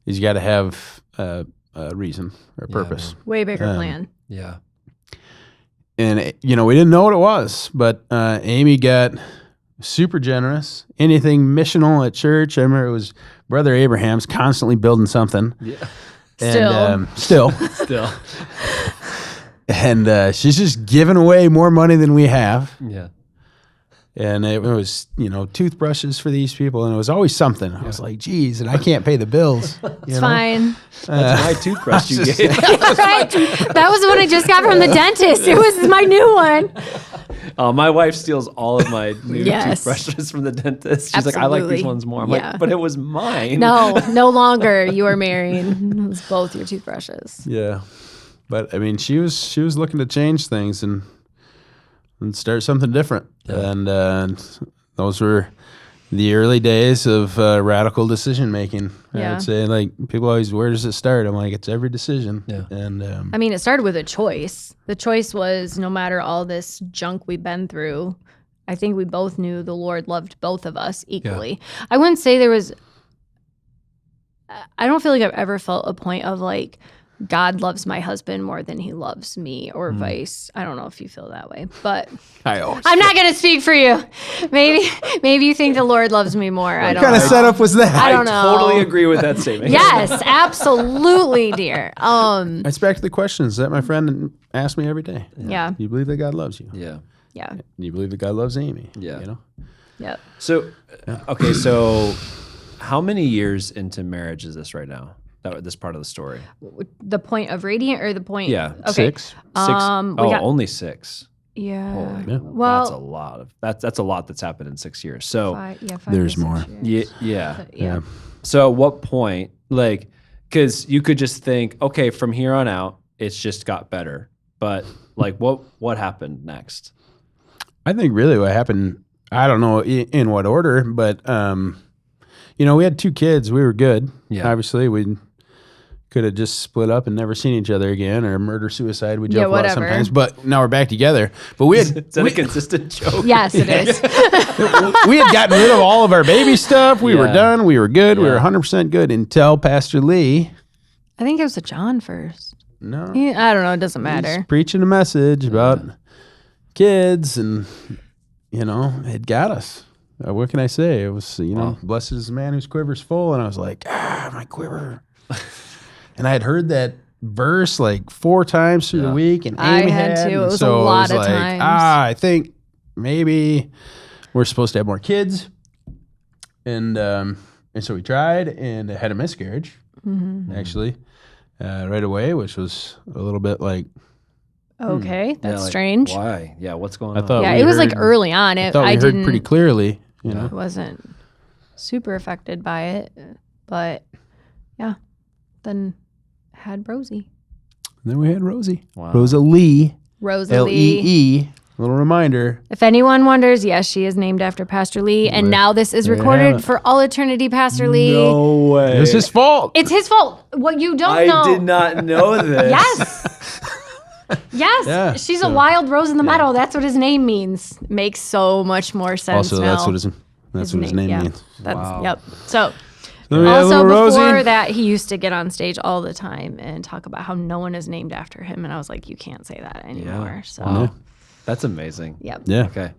is you got to have a reason or a purpose. Way bigger plan. Yeah. And, we didn't know what it was, but Amy got super generous. Anything missional at church. I remember it was Brother Abraham's constantly building something. Yeah. And, still. Still. And she's just giving away more money than we have. Yeah. And it was, toothbrushes for these people. And it was always something. I was like, geez, and I can't pay the bills. It's fine. That's my toothbrush you gave. Right? That was the one I just got from the dentist. It was my new one. My wife steals all of my new Yes. toothbrushes from the dentist. She's like, I like these Absolutely. ones more. I'm Yeah. like, but it was mine. No longer. You are married. It was both your toothbrushes. Yeah. But I mean, she was looking to change things and start something different. Yeah. And those were the early days of radical decision making. I Yeah. would say, like, people always, where does it start? I'm like, it's every decision. Yeah. And I mean, it started with a choice. The choice was no matter all this junk we've been through, I think we both knew the Lord loved both of us equally. I wouldn't say there was, I don't feel like I've ever felt a point of like, God loves my husband more than he loves me or vice. I don't know if you feel that way, but I always I'm not going to speak for you. Maybe you think the Lord loves me more. I don't What kind of know. setup was that? I don't know. Totally agree with that statement. Yes, absolutely, dear. It's back to the questions that my friend asked me every day. Yeah. Do you believe that God loves you? Yeah. Yeah. Do you believe that God loves Amy? Yeah. Yep. So, okay, so how many years into marriage is this right now? This part of the story? The point of radiant or the point? Yeah. Okay. 6. We got, only 6. yeah. Holy, Yeah. Well, that's a lot of that's a lot that's happened in 6 years. So 5 There's to 6 more. years. yeah. But yeah. So at what point, like, because you could just think, okay, from here on out, it's just got better. But like, what happened next? I think really what happened, I don't know in what order, but we had 2 kids. We were good. Yeah. Obviously, we could have just split up and never seen each other again, or murder suicide. We joke about whatever. sometimes, but now we're back together. But we had Is that a consistent joke? Yes, it is. we had gotten rid of all of our baby stuff. We were Yeah. done. We were good. We were Yeah. 100% good until Pastor Lee. I think it was a John first. No, I don't know. It doesn't he's matter. preaching a message about kids, and it got us. What can I say? It was, blessed is the man whose quiver's full, and I was like, my quiver. And I had heard that verse like 4 times through the week, and I Amy had too. It and was a so lot of like, times. I think maybe we're supposed to have more kids, and so we tried and had a miscarriage, actually, right away, which was a little bit like. Okay, that's Yeah, like, strange. Why? Yeah, what's going I on? thought Yeah, we it was like heard- early on. I thought we I heard didn't. pretty clearly, I wasn't super affected by it, but yeah, then had Rosie. And then we had Rosie. Wow. Rosalie. Rosalie. Lee. Little reminder. If anyone wonders, yes, she is named after Pastor Lee, and now this is There you have recorded it. for all eternity. Pastor Lee. No way. It was his fault. It's his fault. What you don't know. I did not know this. Yes. Yes. Yeah, She's a wild rose in the meadow. That's what his name means. Makes so much more sense Also, now. that's what his name yeah. means. That's Wow. yep. So So we had also little before Rosie. that, he used to get on stage all the time and talk about how no one is named after him, and I was like, you can't say that anymore. So Wow. That's amazing. yep. Yeah. Okay.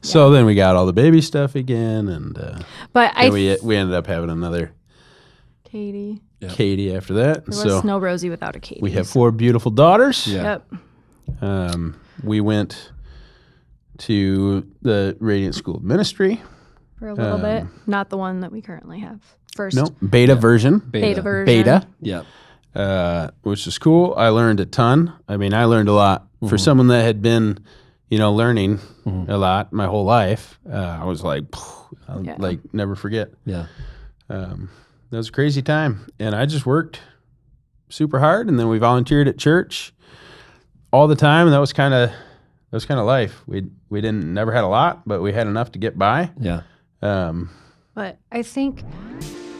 So then we got all the baby stuff again, and But then we ended up having another Katie. Katie after that. There So was no Rosie without a Katie. we have 4 beautiful daughters. Yeah. Yep. We went to the Radiant School of Ministry. For a little bit. Not the one that we currently have. First No, beta version. beta version. Beta. Yeah. Which is cool. I learned a ton. I mean, I learned a lot. For someone that had been, learning a lot my whole life, I was like, I'll Yeah. never forget. Yeah. That was a crazy time. And I just worked super hard, and then we volunteered at church all the time, and that was kind of life. We never had a lot, but we had enough to get by. Yeah. But I think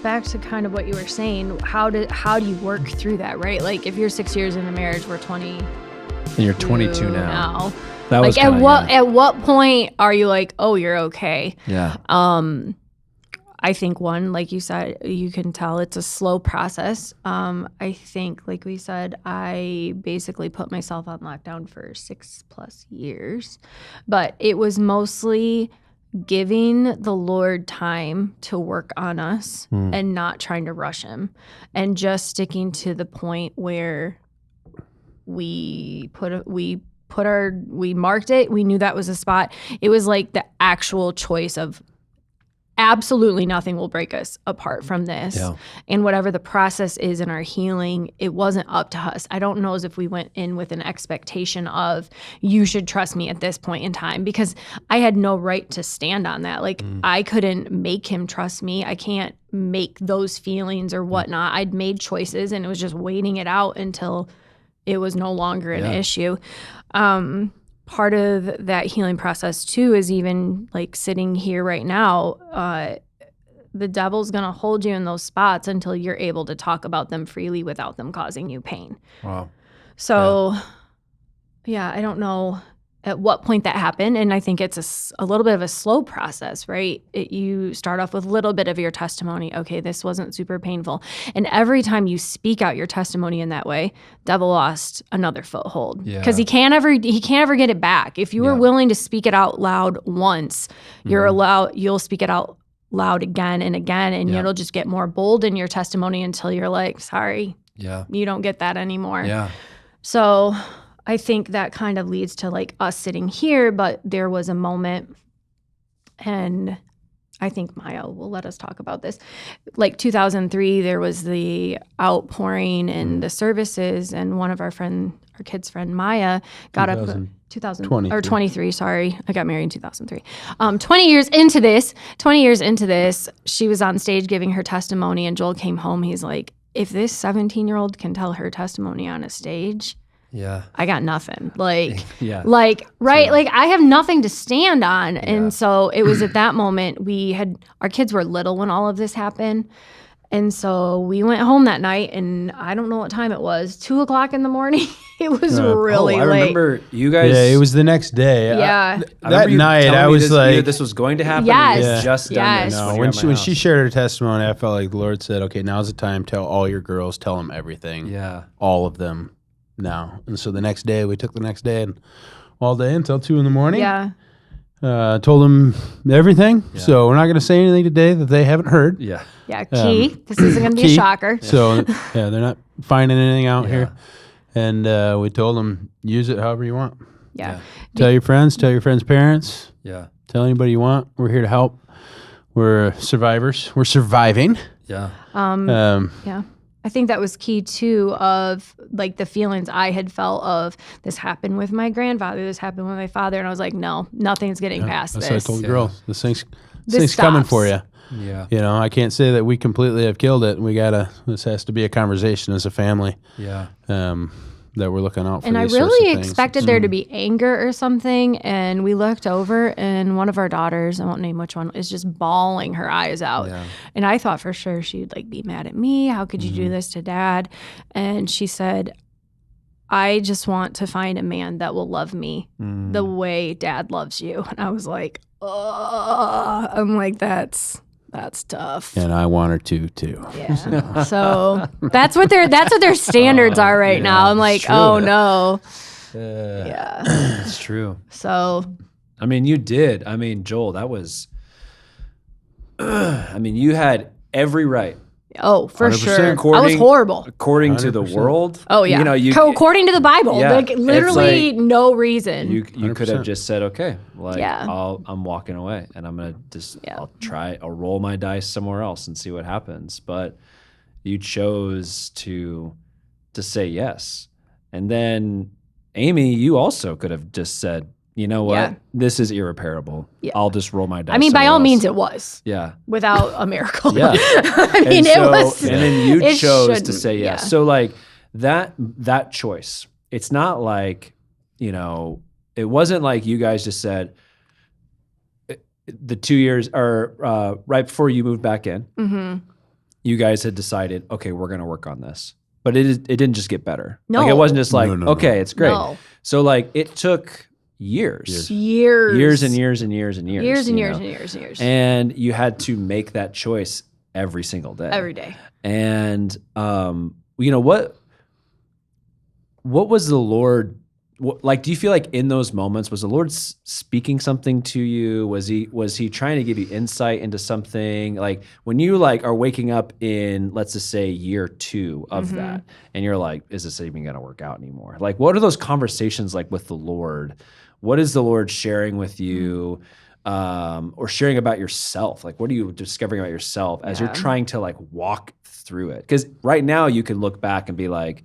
back to kind of what you were saying. How do you work through that, right? Like if you're 6 years in a marriage, we're 20. And you're 22 now. That Like was at what point are you like, oh, you're okay? Yeah. I think one, like you said, you can tell it's a slow process. I think, like we said, I basically put myself on lockdown for 6+ years, but it was mostly giving the Lord time to work on us and not trying to rush him and just sticking to the point where we marked it. We knew that was a spot. It was like the actual choice of absolutely nothing will break us apart from this. Yeah. And whatever the process is in our healing, it wasn't up to us. I don't know as if we went in with an expectation of, you should trust me at this point in time, because I had no right to stand on that. Like I couldn't make him trust me. I can't make those feelings or whatnot. I'd made choices and it was just waiting it out until it was no longer an issue. Part of that healing process too is even like sitting here right now, the devil's going to hold you in those spots until you're able to talk about them freely without them causing you pain. Wow. So yeah, I don't know at what point that happened. And I think it's a little bit of a slow process, right? You start off with a little bit of your testimony. Okay, this wasn't super painful. And every time you speak out your testimony in that way, devil lost another foothold. Because he can't ever get it back. If you were willing to speak it out loud once, you'll speak it out loud again and again, and it'll just get more bold in your testimony until you're like, sorry, you don't get that anymore. Yeah. So I think that kind of leads to like us sitting here, but there was a moment, and I think Maya will let us talk about this. Like 2003, there was the outpouring in the services, and one of our kid's friend Maya got up 23. Sorry, I got married in 2003. 20 years into this, she was on stage giving her testimony, and Joel came home. He's like, if this 17-year-old can tell her testimony on a stage, I got nothing. Like, right? Like I have nothing to stand on. And so it was at that moment our kids were little when all of this happened. And so we went home that night, and I don't know what time it was, 2:00 in the morning. It was really late. I remember you guys. Yeah, it was the next day. Yeah. That night, I was like, this was going to happen. Yes. It was just done. Yes. No, when she shared her testimony, I felt like the Lord said, okay, now's the time. Tell all your girls, tell them everything. Yeah. All of them now. And so the next day, we took the next day and all day until 2 a.m. Yeah. Told them everything. Yeah. So we're not going to say anything today that they haven't heard. Yeah. Yeah. This isn't going to be a shocker. So they're not finding anything out here. And we told them, use it however you want. Yeah. Tell your friends, parents. Yeah. Tell anybody you want. We're here to help. We're survivors. We're surviving. Yeah. Yeah. I think that was key too, of like the feelings I had felt of, this happened with my grandfather, this happened with my father, and I was like, no, nothing's getting past this. That's what I told the girls. This thing's coming for you. Yeah. You know, I can't say that we completely have killed it. This has to be a conversation as a family. Yeah. That we're looking out for. And I really expected there to be anger or something. And we looked over, and one of our daughters, I won't name which one, is just bawling her eyes out. Yeah. And I thought for sure she'd like be mad at me. How could you do this to Dad? And she said, I just want to find a man that will love me the way Dad loves you. And I was like, oh, I'm like, that's tough. And I want her to too. Yeah. So that's what their standards are right now. I'm like, oh no. Yeah. It's true. So I mean, you did. I mean, Joel, that was I mean, you had every right. Oh, for sure. I was horrible. According to the world. Oh, yeah. You know, according to the Bible. Yeah, like literally no reason. You could have just said, okay, like Yeah. I'm walking away, and I'm going to I'll roll my dice somewhere else and see what happens. But you chose to say yes. And then Amy, you also could have just said, you know what? Yeah. This is irreparable. Yeah. I'll just roll my dice. I mean, by all else. means, it was. Yeah. Without a miracle. Yeah. I mean, it was. And then you chose to say yes. Yeah. So like that choice, it's not like, you know, it wasn't like you guys just said the 2 years or right before you moved back in. Mm-hmm. you guys had decided, okay, we're going to work on this. But it didn't just get better. No. Like it wasn't just like, No. okay, it's great. No. So like it took years. Years And years and years and years. Years and you years know? and years and years. And you had to make that choice every single day. Every day. And you know, what was the Lord like? Do you feel like in those moments was the Lord speaking something to you? Was he trying to give you insight into something? Like when you like are waking up in, let's just say, year 2 of that, and you're like, is this even going to work out anymore? Like, what are those conversations like with the Lord? What is the Lord sharing with you? Or sharing about yourself? Like, what are you discovering about yourself as you're trying to like walk through it? Because right now you can look back and be like,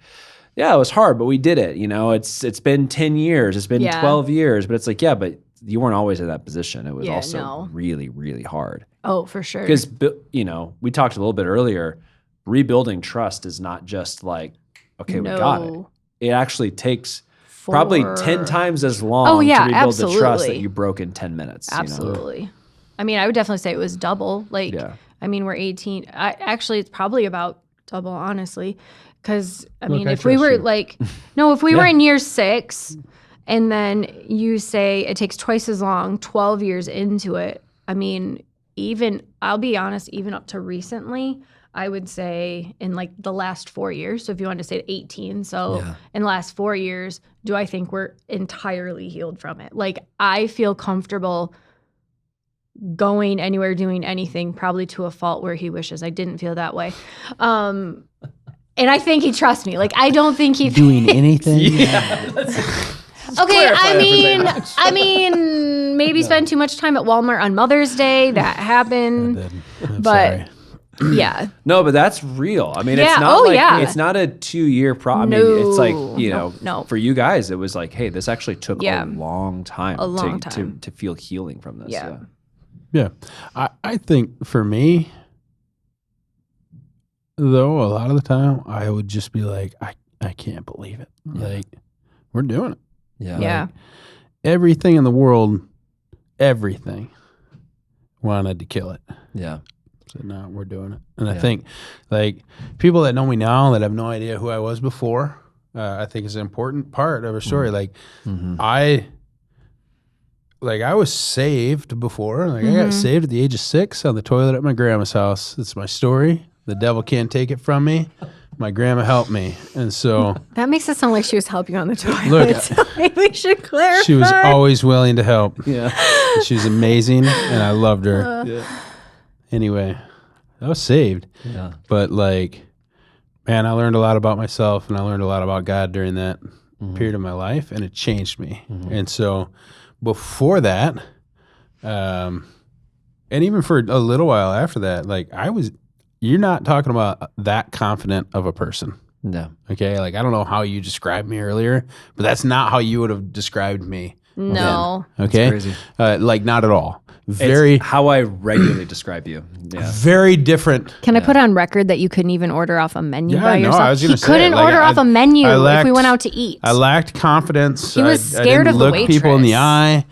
yeah, it was hard, but we did it. You know, it's been 10 years, it's been 12 years, but it's like, yeah, but you weren't always in that position. It was also really, really hard. Oh, for sure. Because, you know, we talked a little bit earlier, rebuilding trust is not just like, okay, we got it. It actually takes probably 10 times as long to rebuild the trust that you broke in 10 minutes. Absolutely. You know? I mean, I would definitely say it was double. Like, I mean, we're 18. Actually, it's probably about double, honestly. Because, I mean, if we were like, no, if we were in year 6 and then you say it takes twice as long, 12 years into it, I mean, even, I'll be honest, even up to recently, I would say in like the last 4 years. So if you wanted to say 18, so in the last 4 years, do I think we're entirely healed from it? Like, I feel comfortable going anywhere, doing anything, probably to a fault where he wishes I didn't feel that way. And I think he trusts me. Like, I don't think he doing anything. Okay, I mean, maybe spend too much time at Walmart on Mother's Day. That happened. But yeah. No, but that's real. I mean, it's not it's not a 2-year problem. I mean, it's like, you know, for you guys, it was like, hey, this actually took a long time, to feel healing from this. Yeah. I think for me, though, a lot of the time I would just be like, I can't believe it. Like, we're doing it. Yeah. Like, everything in the world, everything wanted to kill it. Yeah. So now we're doing it. And I think, like, people that know me now that have no idea who I was before, I think is an important part of our story. Like, I was saved before. Like, I got saved at the age of 6 on the toilet at my grandma's house. That's my story. The devil can't take it from me. My grandma helped me. And so that makes it sound like she was helping you on the toilet. Look, so maybe we should clarify. She was always willing to help. Yeah. She was amazing, and I loved her. Anyway, I was saved. Yeah. But, like, man, I learned a lot about myself, and I learned a lot about God during that period of my life, and it changed me. And so before that, and even for a little while after that, like, you're not talking about that confident of a person. No. Okay? Like, I don't know how you described me earlier, but that's not how you would have described me. No. Then, okay? That's crazy. Like, not at all. It's how I regularly describe you. Yeah. Very different. Can I put on record that you couldn't even order off a menu by yourself? I was going to say. Couldn't order off a menu if we went out to eat. I lacked confidence. He was scared of the waitress. I didn't look people in the eye.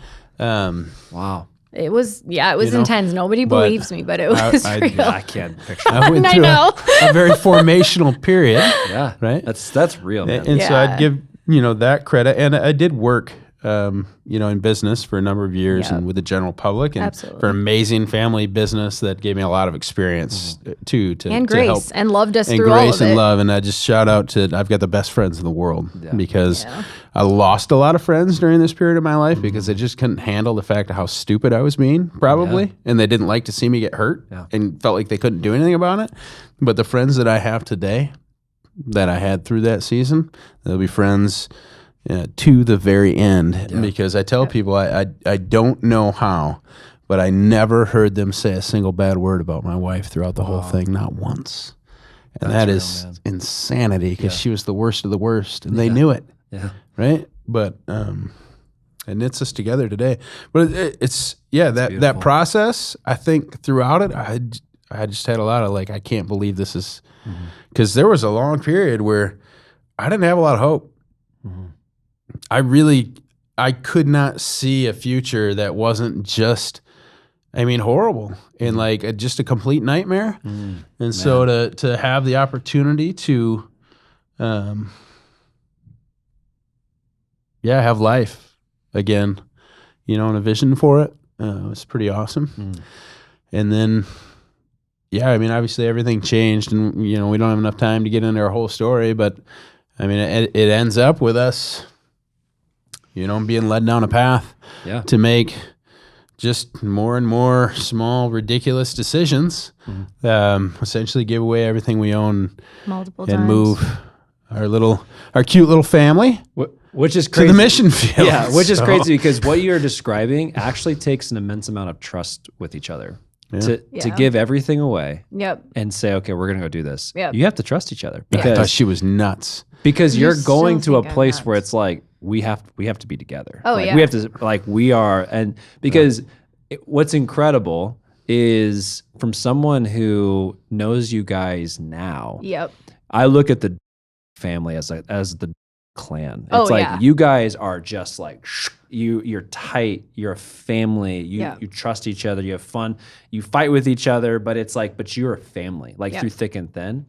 Wow. It was intense. Nobody believes me, but it was real. I can't picture I went through a very formational period. Yeah. Right? That's real, man. And so I'd give, that credit. And I did work, in business for a number of years and with the general public and for amazing family business that gave me a lot of experience too. And grace help. and loved us and through all of it. Grace and love. And I just shout out I've got the best friends in the world because I lost a lot of friends during this period of my life because they just couldn't handle the fact of how stupid I was being probably. Yeah. And they didn't like to see me get hurt and felt like they couldn't do anything about it. But the friends that I have today that I had through that season, they'll be friends to the very end because I tell people I don't know how, but I never heard them say a single bad word about my wife throughout the whole thing, not once. And that is insanity because she was the worst of the worst and they knew it. Yeah. Right. But, it knits us together today, but it's that process, I think throughout it, I just had a lot of like, I can't believe this is because there was a long period where I didn't have a lot of hope. I could not see a future that wasn't just I mean, horrible and like just a complete nightmare. And so to have the opportunity to, have life again, and a vision for it, was pretty awesome. And then, I mean, obviously everything changed, and we don't have enough time to get into our whole story, but I mean, it ends up with us, being led down a path to make just more and more small, ridiculous decisions, essentially give away everything we own multiple and times. move our cute little family which is crazy. to the mission field. Yeah, which is crazy because what you're describing actually takes an immense amount of trust with each other. To give everything away and say, okay, we're going to go do this. You have to trust each other. I thought she was nuts. Because you're going to a think I'm place nuts. where it's like, we have to be together. Oh, like, yeah. We have to, like, we are. And because what's incredible is from someone who knows you guys now, I look at the family as the clan. It's like you guys are just like you're tight, you're a family, you trust each other, you have fun, you fight with each other, but it's like, but you're a family, like through thick and thin.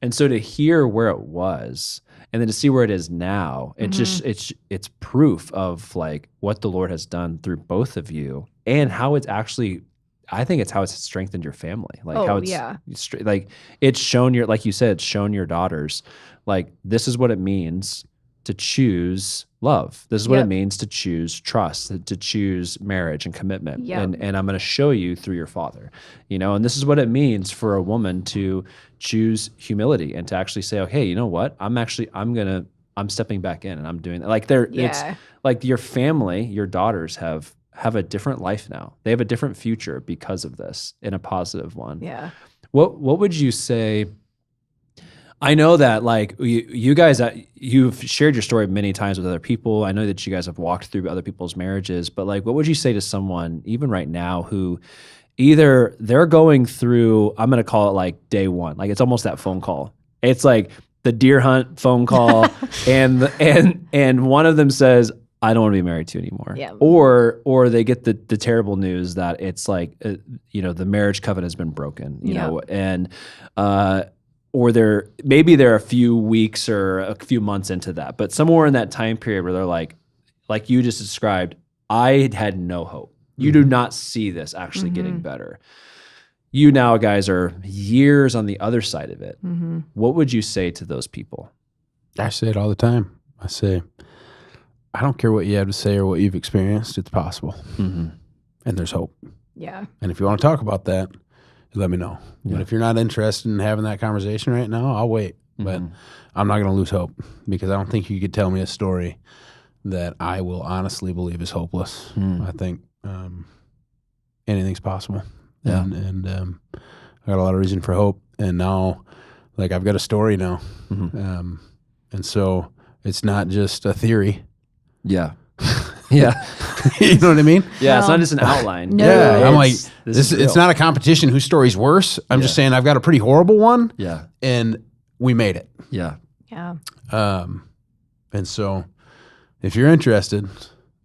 And so to hear where it was and then to see where it is now, it's just it's proof of like what the Lord has done through both of you and how it's actually, I think it's how it's strengthened your family. Like how it's like it's shown your, like you said, it's shown your daughters, like this is what it means to choose love. This is what it means to choose trust, to choose marriage and commitment. And I'm going to show you through your father, and this is what it means for a woman to choose humility and to actually say, okay, you know what? I'm stepping back in and I'm doing that. Like it's like your family, your daughters have a different life now. They have a different future because of this, in a positive one. Yeah. What would you say? I know that like you guys, you've shared your story many times with other people. I know that you guys have walked through other people's marriages, but like, what would you say to someone even right now who either they're going through, I'm going to call it like day one, like it's almost that phone call. It's like the deer hunt phone call and one of them says, I don't want to be married to you anymore. Yeah. Or they get the terrible news that it's like, the marriage covenant has been broken, you know, and, or they're a few weeks or a few months into that, but somewhere in that time period where they're like you just described, I had no hope. You do not see this actually getting better. You now guys are years on the other side of it. What would you say to those people? I say it all the time. I say, I don't care what you have to say or what you've experienced. It's possible. And there's hope. Yeah. And if you want to talk about that, let me know. But if you're not interested in having that conversation right now, I'll wait. But I'm not going to lose hope because I don't think you could tell me a story that I will honestly believe is hopeless. I think anything's possible. Yeah. And I got a lot of reason for hope. And now, like, I've got a story now. And so it's not just a theory. Yeah. Yeah. You know what I mean? Yeah. It's not just an outline. No. Yeah. I'm like, this is it's real. not a competition whose story's worse. I'm just saying I've got a pretty horrible one. Yeah. And we made it. Yeah. Yeah. And so if you're interested,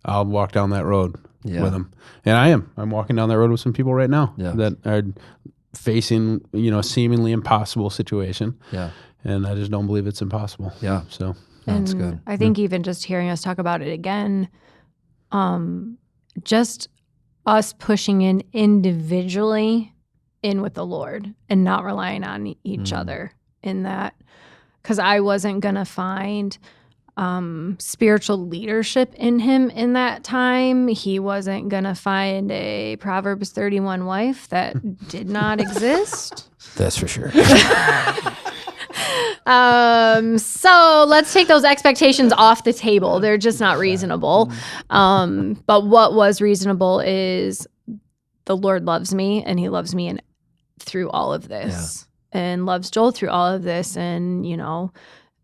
I'll walk down that road with them. And I'm walking down that road with some people right now that are facing, a seemingly impossible situation. Yeah. And I just don't believe it's impossible. Yeah. So That's good. I think even just hearing us talk about it again, just us pushing in individually in with the Lord and not relying on each other in that, because I wasn't going to find spiritual leadership in him in that time. He wasn't going to find a Proverbs 31 wife that did not exist. that's for sure. So let's take those expectations off the table. They're just not reasonable. But what was reasonable is the Lord loves me and he loves me through all of this and loves Joel through all of this. And,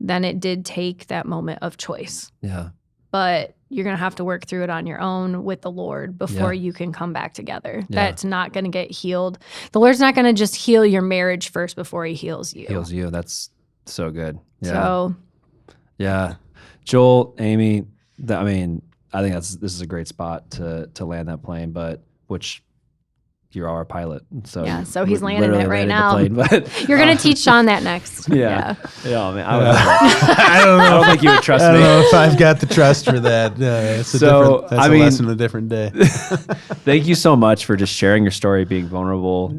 then it did take that moment of choice. Yeah. But you're going to have to work through it on your own with the Lord before you can come back together. Yeah. That's not going to get healed. The Lord's not going to just heal your marriage first before he heals you. Heals you. That's so good. Yeah. So, yeah. Joel, Amy, I think this is a great spot to land that plane, but which you're our pilot. So Yeah, so he's we landing literally it right landed the now. plane, but You're going to teach Sean that next. yeah, man, I don't I know. don't think you would trust I don't me. know if I've got the trust for that. It's that's a lesson a different day. Thank you so much for just sharing your story, being vulnerable,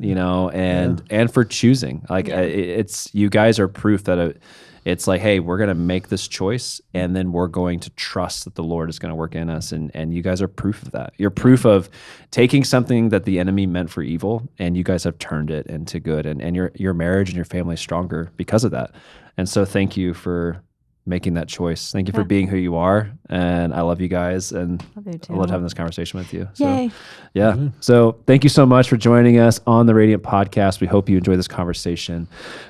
and for choosing. Like it's you guys are proof that it's like, hey, we're going to make this choice and then we're going to trust that the Lord is going to work in us. And you guys are proof of that. You're proof of taking something that the enemy meant for evil and you guys have turned it into good, and your marriage and your family is stronger because of that. And so thank you for making that choice. Thank you for being who you are. And I love you guys. And I loved having this conversation with you. So, Yay. yeah. Mm-hmm. So thank you so much for joining us on the Radiant Podcast. We hope you enjoy this conversation.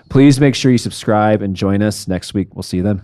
Please make sure you subscribe and join us next week. We'll see you then.